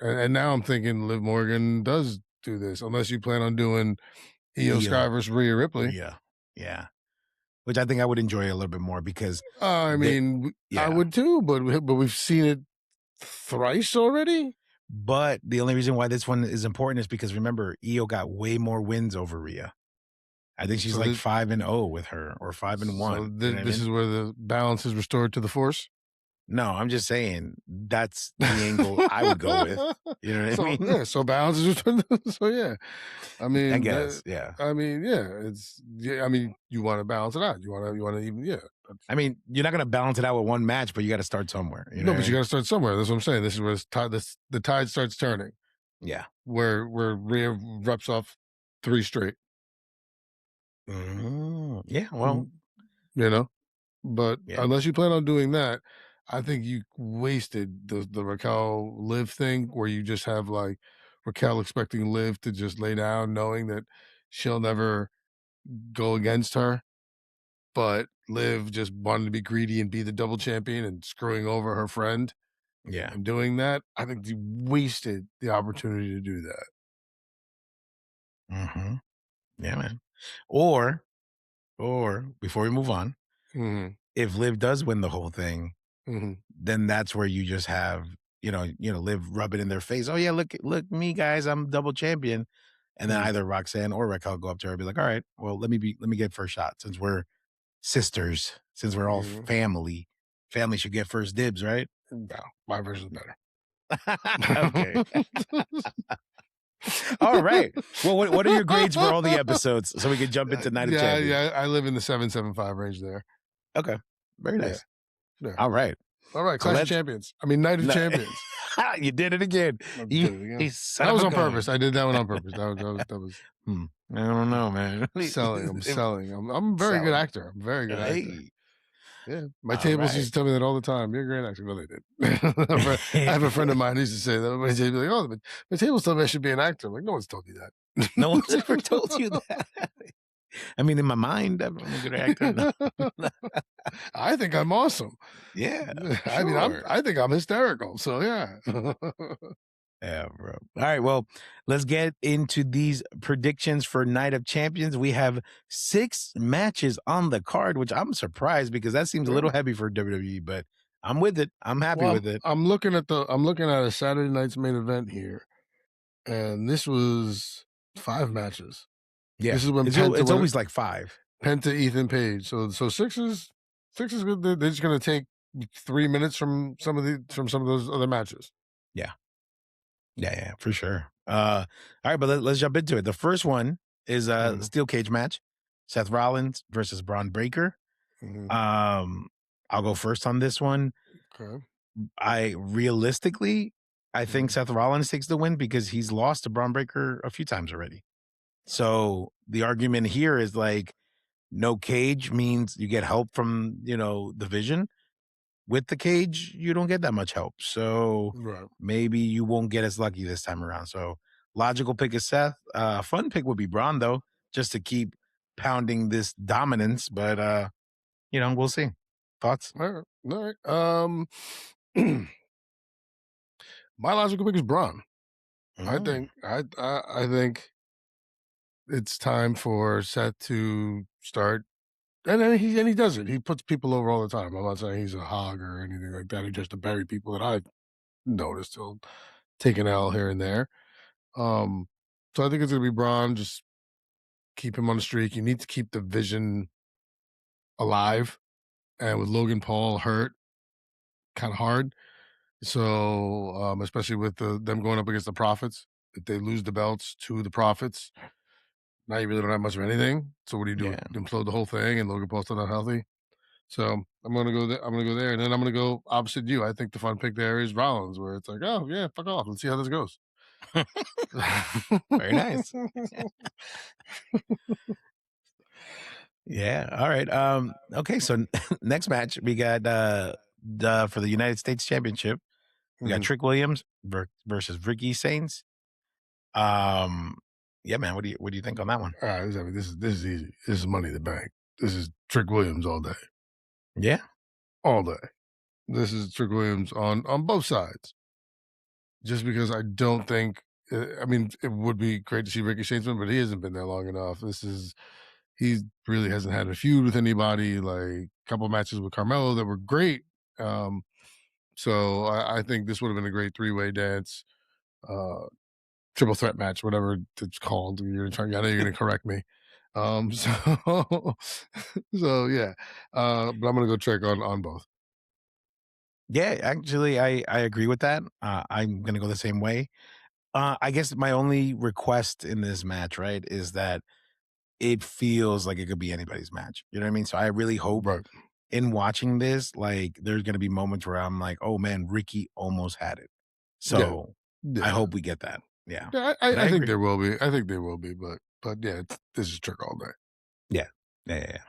Speaker 2: and now I'm thinking Liv Morgan does do this, unless you plan on doing Io Sky versus Rhea Ripley.
Speaker 1: Yeah. Which I think I would enjoy a little bit more, because
Speaker 2: I would too, but we've seen it thrice already.
Speaker 1: But the only reason why this one is important is because, remember, Io got way more wins over Rhea. I think she's 5-0 with her, or 5-1.
Speaker 2: So this is where the balance is restored to the Force.
Speaker 1: No, I'm just saying that's the angle I would go with. You know what I
Speaker 2: So
Speaker 1: mean?
Speaker 2: yeah, so balance is so yeah. I
Speaker 1: I
Speaker 2: mean
Speaker 1: guess, yeah.
Speaker 2: yeah, it's yeah, I mean, you want to balance it out. You want to even yeah.
Speaker 1: I mean, you're not gonna balance it out with one match, but you got to start somewhere. You know
Speaker 2: No,
Speaker 1: what I
Speaker 2: but you
Speaker 1: mean?
Speaker 2: got to start somewhere. That's what I'm saying. This is where the tide starts turning.
Speaker 1: Yeah.
Speaker 2: Where Rhea reps off 3 straight.
Speaker 1: Yeah. Well.
Speaker 2: Mm, you know? But
Speaker 1: Yeah.
Speaker 2: unless you plan on doing that, I think you wasted the Raquel Liv thing where you just have like Raquel expecting Liv to just lay down, knowing that she'll never go against her. But Liv just wanted to be greedy and be the double champion and screwing over her friend
Speaker 1: Yeah.
Speaker 2: and doing that. I think you wasted the opportunity to do that.
Speaker 1: hmm Yeah, man. Or, or before we move on,
Speaker 2: Mhm.
Speaker 1: if Liv does win the whole thing,
Speaker 2: Mhm.
Speaker 1: then that's where you just have, Liv rub it in their face. Oh yeah, look me guys, I'm double champion. And then
Speaker 2: Mhm.
Speaker 1: either Roxanne or Raquel go up to her and be like, all right, well, let me get first shot since we're sisters, since we're all
Speaker 2: Mhm.
Speaker 1: family. Family should get first dibs, right?
Speaker 2: No, my version's better.
Speaker 1: Okay. All right. Well, what are your grades for all the episodes so we can jump into Night of
Speaker 2: Yeah,
Speaker 1: Champions?
Speaker 2: yeah, I live in the 775 range there.
Speaker 1: Okay. Very
Speaker 2: Yeah,
Speaker 1: nice.
Speaker 2: yeah.
Speaker 1: All right.
Speaker 2: All right,
Speaker 1: So
Speaker 2: Clash of
Speaker 1: let's
Speaker 2: Champions. I mean, Night of
Speaker 1: no,
Speaker 2: Champions.
Speaker 1: you did it again.
Speaker 2: I
Speaker 1: You,
Speaker 2: did it
Speaker 1: you
Speaker 2: again.
Speaker 1: son
Speaker 2: That
Speaker 1: of
Speaker 2: was
Speaker 1: a
Speaker 2: on purpose.
Speaker 1: gun.
Speaker 2: I did that one on purpose. That was
Speaker 1: I don't know, man.
Speaker 2: selling. I'm
Speaker 1: If-
Speaker 2: selling. I'm a very good
Speaker 1: Selling.
Speaker 2: actor. I'm a very good actor.
Speaker 1: Hey.
Speaker 2: Yeah, my
Speaker 1: All
Speaker 2: tables
Speaker 1: right.
Speaker 2: used to tell me that all the time. You're a great actor. No, they did. I have a friend of mine who used to say that. He'd be like, "Oh, my tables tell me I should be an actor." I'm like, no one's told you
Speaker 1: No one's ever told you that. I mean, in my mind, I'm a good actor. No.
Speaker 2: that. I think I'm awesome.
Speaker 1: Yeah,
Speaker 2: I mean,
Speaker 1: sure.
Speaker 2: I think I'm hysterical. So yeah.
Speaker 1: Yeah, bro. All right, well, let's get into these predictions for Night of Champions. We have 6 matches on the card, which I'm surprised because that seems a
Speaker 2: Yeah.
Speaker 1: little heavy for WWE, but I'm with it. I'm happy
Speaker 2: Well,
Speaker 1: with it.
Speaker 2: I'm looking at a Saturday night's main event here, and this was 5 matches.
Speaker 1: Yeah.
Speaker 2: This is when
Speaker 1: It's always like 5.
Speaker 2: Penta, Ethan Page. So 6 is good. They're just gonna take 3 minutes from some of those other matches.
Speaker 1: Yeah. Yeah, for sure. All right, but let's jump into it. The first one is a
Speaker 2: Mhm,
Speaker 1: steel cage match. Seth Rollins versus Braun Breaker.
Speaker 2: mhm.
Speaker 1: Um, I'll go first on this one.
Speaker 2: Okay.
Speaker 1: I think
Speaker 2: Mhm.
Speaker 1: Seth Rollins takes the win because he's lost to Braun Breaker a few times already. So the argument here is like no cage means you get help from, the vision. With the cage, you don't get that much help. So
Speaker 2: Right.
Speaker 1: maybe you won't get as lucky this time around. So logical pick is Seth. Fun pick would be Braun though, just to keep pounding this dominance. But we'll see. Thoughts?
Speaker 2: Alright, alright. My logical pick is Braun.
Speaker 1: Mm,
Speaker 2: I think it's time for Seth to start, and then he does it. He puts people over all the time. I'm not saying he's a hog or anything like that. He just to bury people that I've noticed. He'll take an L here and there. Um, so I think it's gonna be Braun. Just keep him on the streak. You need to keep the vision alive, and with Logan Paul hurt, kind of hard. So especially with them going up against the Profits, if they lose the belts to the Profits, now you really don't have much of anything. So what do you do?
Speaker 1: yeah.
Speaker 2: Implode the whole thing, and Logan Paul's still not healthy. So I'm gonna go there. I'm gonna go there, and then I'm gonna go opposite you. I think the fun pick there is Rollins, where it's like, oh yeah, fuck off. Let's see how this goes.
Speaker 1: Very nice. Yeah. All right. Okay. So next match we got for the United States Championship. We got
Speaker 2: Mhm.
Speaker 1: Trick Williams versus Ricky Saints. Um, yeah, man. What do you think on that one?
Speaker 2: All right, this is easy. This is Money in the Bank. This is Trick Williams all day,
Speaker 1: Yeah.
Speaker 2: all day. This is Trick Williams on both sides. Just because I don't think, I mean, it would be great to see Ricky Saints win, but he hasn't been there long enough. He really hasn't had a feud with anybody. Like a couple matches with Carmelo that were great. Um, so I think this would have been a great 3-way dance, uh, triple threat match, whatever it's called. I know you're going to correct me. So so yeah, but I'm gonna go check on both.
Speaker 1: Yeah, actually, I agree with that. I'm gonna go the same way. I guess my only request in this match, right, is that it feels like it could be anybody's match. You know what I mean? So I really hope
Speaker 2: Right.
Speaker 1: in watching this, like, there's gonna be moments where I'm like, "Oh, man, Ricky almost had it."
Speaker 2: Yeah.
Speaker 1: So, I
Speaker 2: Yeah.
Speaker 1: hope we get that. Yeah.
Speaker 2: Yeah,
Speaker 1: But I
Speaker 2: I think
Speaker 1: agree.
Speaker 2: there will be. I think there will be, but yeah, this is trick all day.
Speaker 1: Yeah. Yeah, yeah, yeah.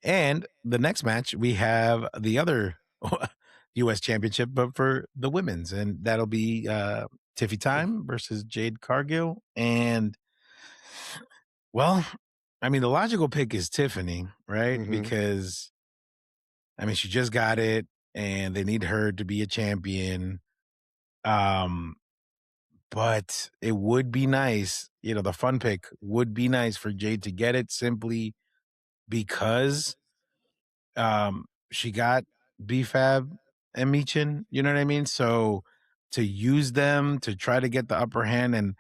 Speaker 1: And the next match, we have the other US championship, but for the women's, and that'll be, Tiffy Time versus Jade Cargill, and, well, I mean, the logical pick is Tiffany, right?
Speaker 2: Mhm.
Speaker 1: Because, I mean, she just got it, and they need her to be a champion, um, but it would be nice, the fun pick would be nice for Jade to get it simply because she got BFAB and Michin, you know what I mean? So to use them to try to get the upper hand and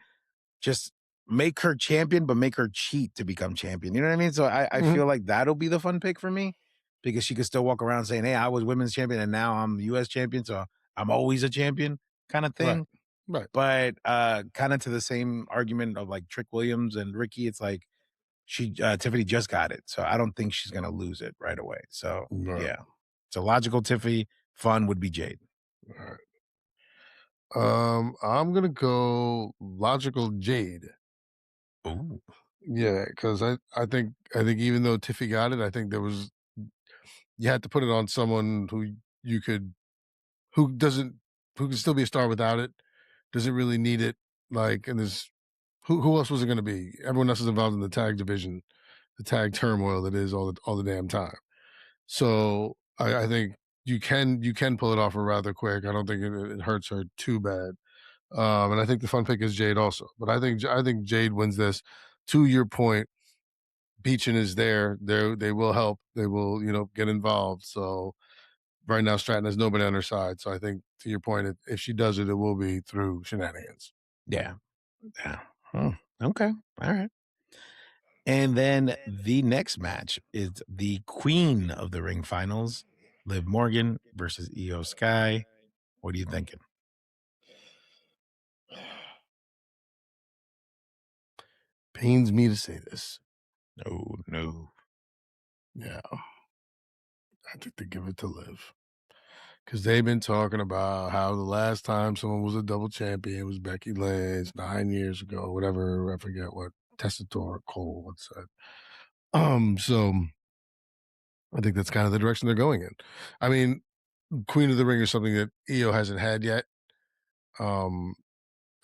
Speaker 1: just make her champion, but make her cheat to become champion. You know what I mean? So I
Speaker 2: Mhm.
Speaker 1: feel like that'll be the fun pick for me because she could still walk around saying, "Hey, I was women's champion and now I'm US champion, so I'm always a champion," kind of
Speaker 2: Right.
Speaker 1: thing.
Speaker 2: Right.
Speaker 1: But kind of to the same argument of like Trick Williams and Ricky, it's like Tiffany just got it, so I don't think she's gonna lose it right away. So
Speaker 2: Right.
Speaker 1: yeah, so logical Tiffany, fun would be Jade.
Speaker 2: Right. I'm gonna go logical Jade.
Speaker 1: Ooh,
Speaker 2: Yeah, because I think even though Tiffy got it, I think there was you had to put it on someone who you could who doesn't who can still be a star without it, doesn't really need it. Like, and there's who else was it going to be? Everyone else is involved in the tag division, the tag turmoil that is all the damn time. So I think you can pull it off rather quick. I don't think it hurts her too bad. And I think the fun pick is Jade also. But I think Jade wins this. To your point, Beechin is there. They will help. They will get involved. So right now Stratton has nobody on her side. So I think to your point, if she does it, it will be through shenanigans.
Speaker 1: yeah, yeah. Hmm, okay, all right. And then the next match is the queen of the ring finals, Liv Morgan versus Io Sky. What are you thinking?
Speaker 2: Pains me to say this.
Speaker 1: Oh no.
Speaker 2: Yeah, I think they give it to Liv. Because they've been talking about how the last time someone was a double champion was Becky Lynch 9 years ago, whatever. I forget what Tessitore or Cole once said. So I think that's kind of the direction they're going in. I mean, Queen of the Ring is something that Io hasn't had yet. Um,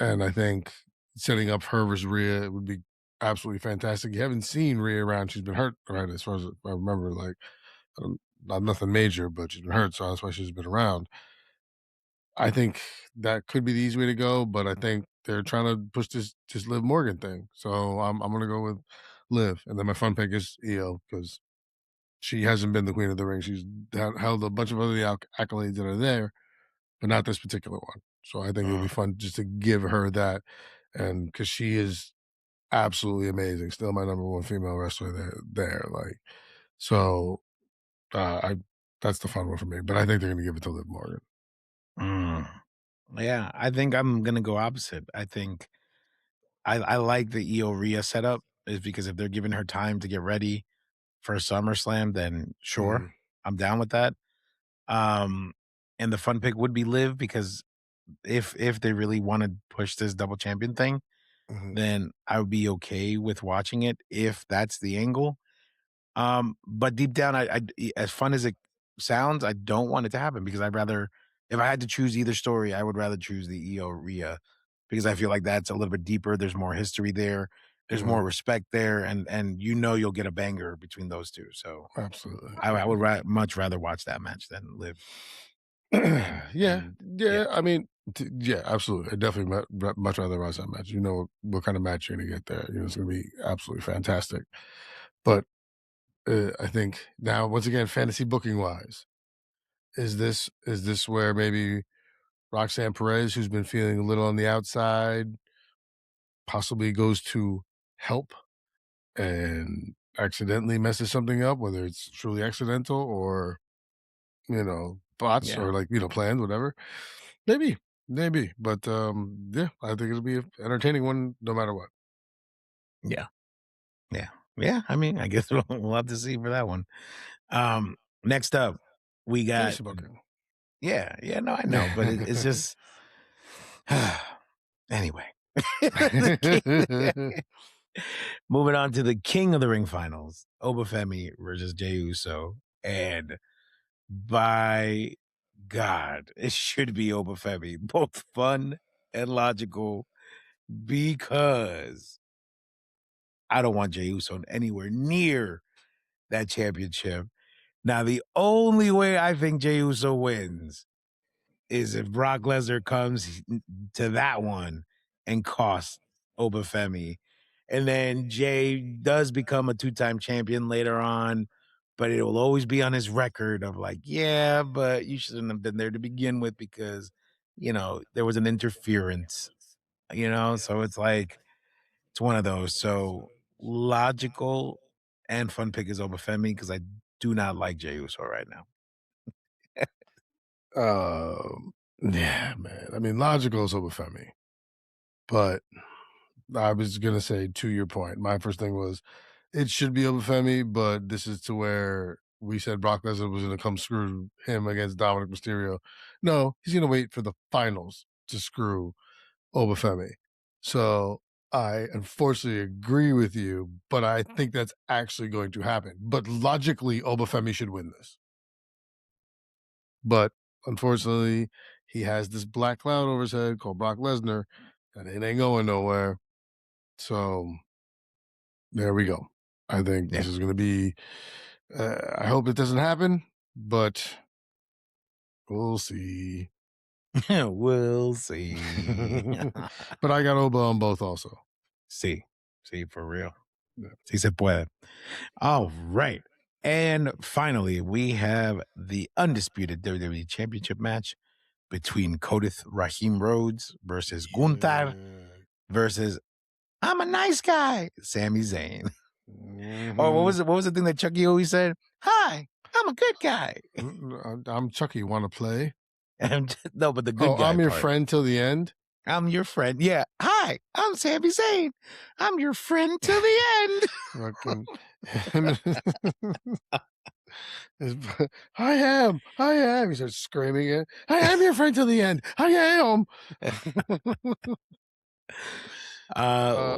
Speaker 2: and I think setting up her versus Rhea would be absolutely fantastic. You haven't seen Rhea around. She's been hurt, right? As far as I remember, like, not nothing major, but she's been hurt. So that's why she's been around. I think that could be the easy way to go, but I think they're trying to push this Liv Morgan thing. So I'm gonna go with Liv, and then my fun pick is Io because she hasn't been the queen of the ring. She's held a bunch of other accolades that are there, but not this particular one. So I think it would be
Speaker 1: Mm,
Speaker 2: fun just to give her that, and because she is absolutely amazing, still my number one female wrestler there. Like so, I that's the fun one for me. But I think they're gonna give it to Liv Morgan.
Speaker 1: mm. Yeah, I think I'm gonna go opposite. I think I like the Io Rhea setup is because if they're giving her time to get ready for SummerSlam, then sure,
Speaker 2: Mhm,
Speaker 1: I'm down with that. Um, and the fun pick would be Liv because if they really want to push this double champion thing,
Speaker 2: mhm,
Speaker 1: then I would be okay with watching it if that's the angle. But deep down, as fun as it sounds, I don't want it to happen because I'd rather, if I had to choose either story, I would rather choose the Io Rhea because I feel like that's a little bit deeper. There's more history there. There's
Speaker 2: mhm.
Speaker 1: more respect there, and you'll get a banger between those two. So
Speaker 2: Absolutely.
Speaker 1: I would much rather watch that match than live.
Speaker 2: Yeah,
Speaker 1: And yeah,
Speaker 2: yeah. I mean, yeah, absolutely. I definitely much rather watch that match. You know what kind of match you're going to get there. It's going to be absolutely fantastic. But I think now, once again, fantasy booking wise, is this where maybe Roxanne Perez, who's been feeling a little on the outside, possibly goes to help and accidentally messes something up, whether it's truly accidental or thoughts
Speaker 1: Yeah.
Speaker 2: or plans, whatever. Maybe, but yeah, I think it'll be an entertaining one no matter what.
Speaker 1: Yeah. Yeah. Yeah. I mean, I guess we'll have to see for that one. Next up, we got
Speaker 2: Finish the book.
Speaker 1: yeah, yeah, no, I know, but it's just anyway. The moving on to the King of the Ring finals, Obafemi versus Jey Uso, and by God, it should be Obafemi, both fun and logical, because I don't want Jey Uso anywhere near that championship. Now, the only way I think Jey Uso wins is if Brock Lesnar comes to that one and costs Obafemi. And then Jay does become a two-time champion later on, but it will always be on his record of like, yeah, but you shouldn't have been there to begin with because, there was an interference, So it's like, it's one of those. So logical and fun pick is Obafemi because I do not like Jey Uso right now.
Speaker 2: Yeah, man. I mean, logical is over Femi, but I was gonna say to your point. My first thing was it should be over Femi, but this is to where we said Brock Lesnar was gonna come screw him against Dominic Mysterio. No, he's gonna wait for the finals to screw Obafemi. So I unfortunately agree with you, but I think that's actually going to happen. But logically, Obafemi should win this. But unfortunately, he has this black cloud over his head called Brock Lesnar, and it ain't going nowhere. So there we go. I think this
Speaker 1: Yeah.
Speaker 2: is going to be. I hope it doesn't happen, but we'll see.
Speaker 1: We'll see.
Speaker 2: But I got Oba on both also.
Speaker 1: Sí, for real.
Speaker 2: Yeah.
Speaker 1: Sí se puede. All right. And finally, we have the undisputed WWE Championship match between Codith Raheem Rhodes versus Gunther versus I'm a nice guy, Sami Zayn. Or what was the thing that Chucky always said? Hi, I'm a good guy.
Speaker 2: I'm Chucky. Want to play?
Speaker 1: No, but the good guy
Speaker 2: I'm your
Speaker 1: part.
Speaker 2: friend till the end.
Speaker 1: I'm your friend. Yeah. Hi, I'm Sami Zayn. I'm your friend till the end.
Speaker 2: Fucking. I am. He starts screaming it. I am your friend till the end. I am.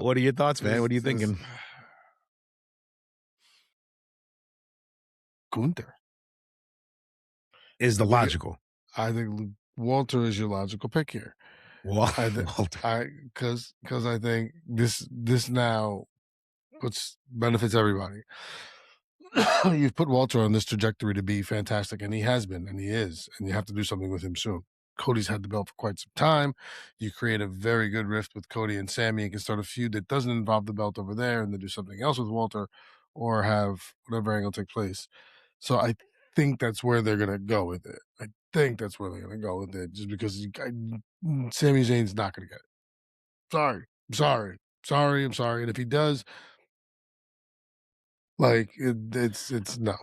Speaker 1: What are your thoughts, man? What are you thinking?
Speaker 2: Gunther
Speaker 1: Is the logical.
Speaker 2: I think Walter is your logical pick here.
Speaker 1: Walter.
Speaker 2: Because I think this now benefits everybody. You've put Walter on this trajectory to be fantastic, and he has been, and he is, and you have to do something with him soon. Cody's had the belt for quite some time. You create a very good rift with Cody and Sammy and can start a feud that doesn't involve the belt over there and then do something else with Walter or have whatever angle take place. So I think that's where they're going to go with it. I think that's where they're going to go with it just because Sami Zayn's not going to get it. Sorry. I'm sorry. And if he does, like it's no,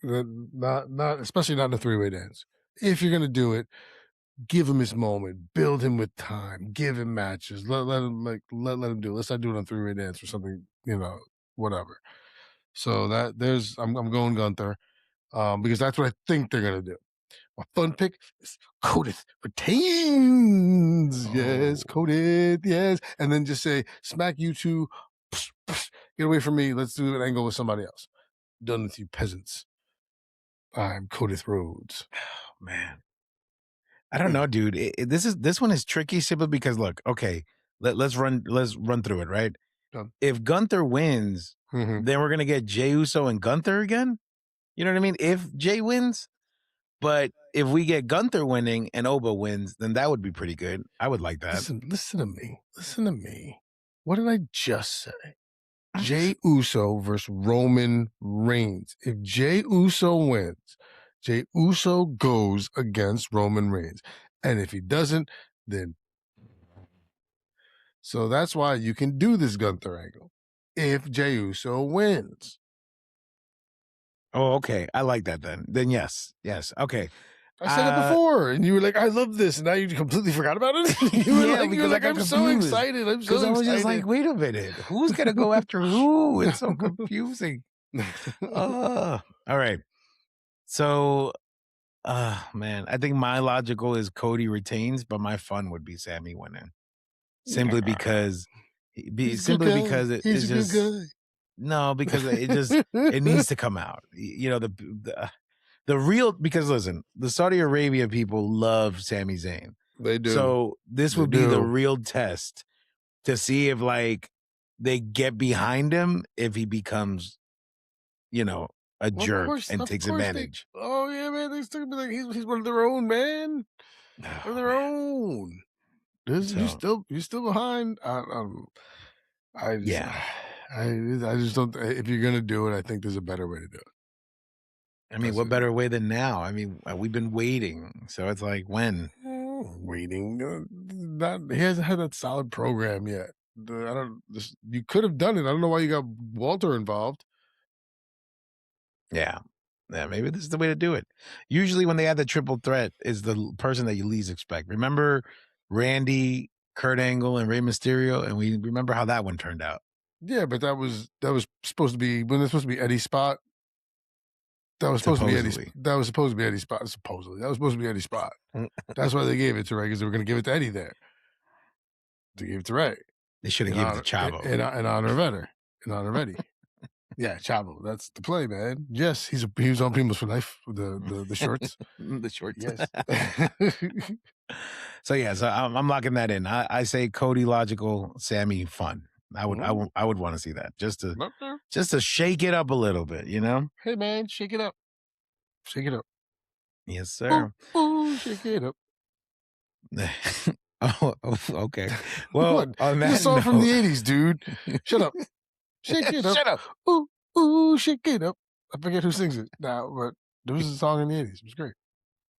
Speaker 2: not especially not in a three-way dance. If you're gonna do it, give him his moment, build him with time, give him matches, let him let him do it. Let's not do it on three-way dance or something, whatever. So I'm going Gunther, because that's what I think they're gonna do. My fun pick is Codith retains. Yes, Codith, yes. And then just say, smack you two, get away from me. Let's do an angle with somebody else. Done with you peasants. I'm Codith Rhodes.
Speaker 1: Oh, man. I don't know, dude. This one is tricky simply because look, okay, let's run through it, right?
Speaker 2: Done.
Speaker 1: If Gunther wins,
Speaker 2: Mhm.
Speaker 1: then we're gonna get Jey Uso and Gunther again. You know what I mean? If Jay wins, but if we get Gunther winning and Oba wins, then that would be pretty good. I would like that.
Speaker 2: Listen to me. Listen to me. What did I just say? Jey Uso versus Roman Reigns. If Jey Uso wins, Jey Uso goes against Roman Reigns. And if he doesn't, then. So that's why you can do this Gunther angle. If Jey Uso wins.
Speaker 1: Oh, okay. I like that then. Then yes. Okay.
Speaker 2: I said it before, and you were like, "I love this," and now you completely forgot about it. You were like, "I'm so excited! I'm so excited!"
Speaker 1: I was just like, "Wait a minute, who's gonna go after who?" It's so confusing. All right. So, man, I think my logical is Cody retains, but my fun would be Sammy winning, simply because it's just no, because it needs to come out. You know the real, because listen, the Saudi Arabia people love Sami Zayn.
Speaker 2: They do.
Speaker 1: So this would be the real test to see if like they get behind him if he becomes, a jerk and takes advantage.
Speaker 2: Oh yeah, man. They still be like he's one of their own, man. One of their own. You're still behind. I just don't. If you're gonna do it, I think there's a better way to do it.
Speaker 1: I mean, what better way than now? I mean, we've been waiting, so it's like when
Speaker 2: waiting. He hasn't had that solid program yet. You could have done it. I don't know why you got Walter involved.
Speaker 1: Yeah, maybe this is the way to do it. Usually, when they have the triple threat, is the person that you least expect. Remember Randy, Kurt Angle, and Rey Mysterio, and we remember how that one turned out.
Speaker 2: Yeah, but that was supposed to be when it's supposed to be Eddie's spot. That was supposed to be Eddie's. That was supposed to be Eddie's spot. Supposedly, that was supposed to be Eddie's spot. That's why they gave it to Ray, because they were going to give it to Eddie there. They gave it to Ray.
Speaker 1: They should have given it to Chavo
Speaker 2: in honor of Eddie. In honor of Eddie. Yeah, Chavo. That's the play, man. Yes, he was on Primos for Life with the shorts.
Speaker 1: The shorts.
Speaker 2: Yes.
Speaker 1: So I'm locking that in. I say Cody logical, Sammy fun. I would want to see that just to shake it up a little bit,
Speaker 2: Hey man, shake it up. Shake it up.
Speaker 1: Yes, sir.
Speaker 2: Ooh, shake it up.
Speaker 1: Oh, okay. Well, on that
Speaker 2: this song from the 80s, dude. Shut up. Shake it up.
Speaker 1: Shut up.
Speaker 2: Ooh, shake it up. I forget who sings it now, but there was a song in the 80s. It was great.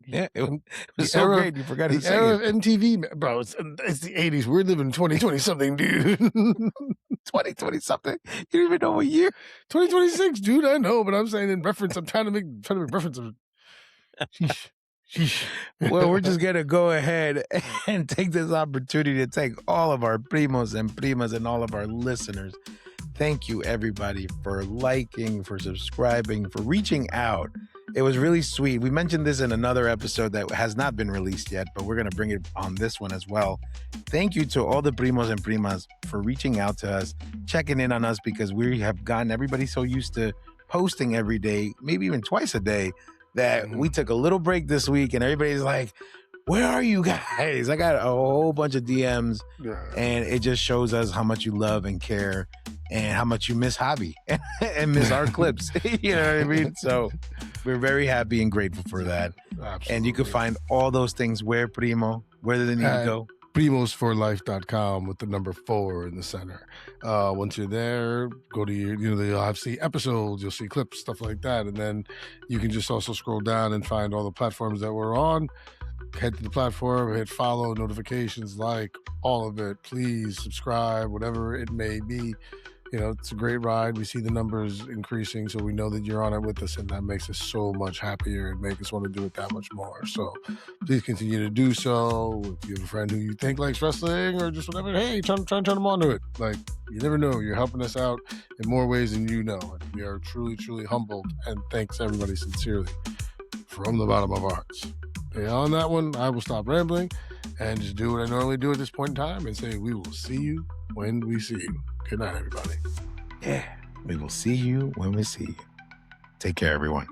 Speaker 1: Yeah, it was so great. You forgot who sang it.
Speaker 2: The era of MTV, bro. It's the 80s. We're living 2020 something, dude.
Speaker 1: 2020 something. You don't even know what year.
Speaker 2: 2026, dude. I know, but I'm saying in reference. I'm trying to make reference of it. Sheesh.
Speaker 1: Well, we're just gonna go ahead and take this opportunity to thank all of our primos and primas and all of our listeners. Thank you, everybody, for liking, for subscribing, for reaching out. It was really sweet. We mentioned this in another episode that has not been released yet, but we're going to bring it on this one as well. Thank you to all the primos and primas for reaching out to us, checking in on us, because we have gotten everybody so used to posting every day, maybe even twice a day, that we took a little break this week and everybody's like, where are you guys? I got a whole bunch of DMs, and it just shows us how much you love and care and how much you miss Javi and miss our clips. You know what I mean? So we're very happy and grateful for that.
Speaker 2: Absolutely.
Speaker 1: And you can find all those things where do they need to go?
Speaker 2: primosforlife.com with the number 4 in the center. Once you're there, go to you'll see episodes, you'll see clips, stuff like that. And then you can just also scroll down and find all the platforms that we're on. Head to the platform, hit follow, notifications, like all of it. Please subscribe, whatever it may be. It's a great ride. We see the numbers increasing, so we know that you're on it with us, and that makes us so much happier and makes us want to do it that much more. So please continue to do so. If you have a friend who you think likes wrestling or just whatever, hey, try and turn them on to it. Like, you never know. You're helping us out in more ways than you know. And we are truly, truly humbled, and thanks everybody sincerely from the bottom of our hearts. Beyond that one, I will stop rambling and just do what I normally do at this point in time and say, we will see you when we see you. Good night, everybody.
Speaker 1: Yeah, we will see you when we see you. Take care, everyone.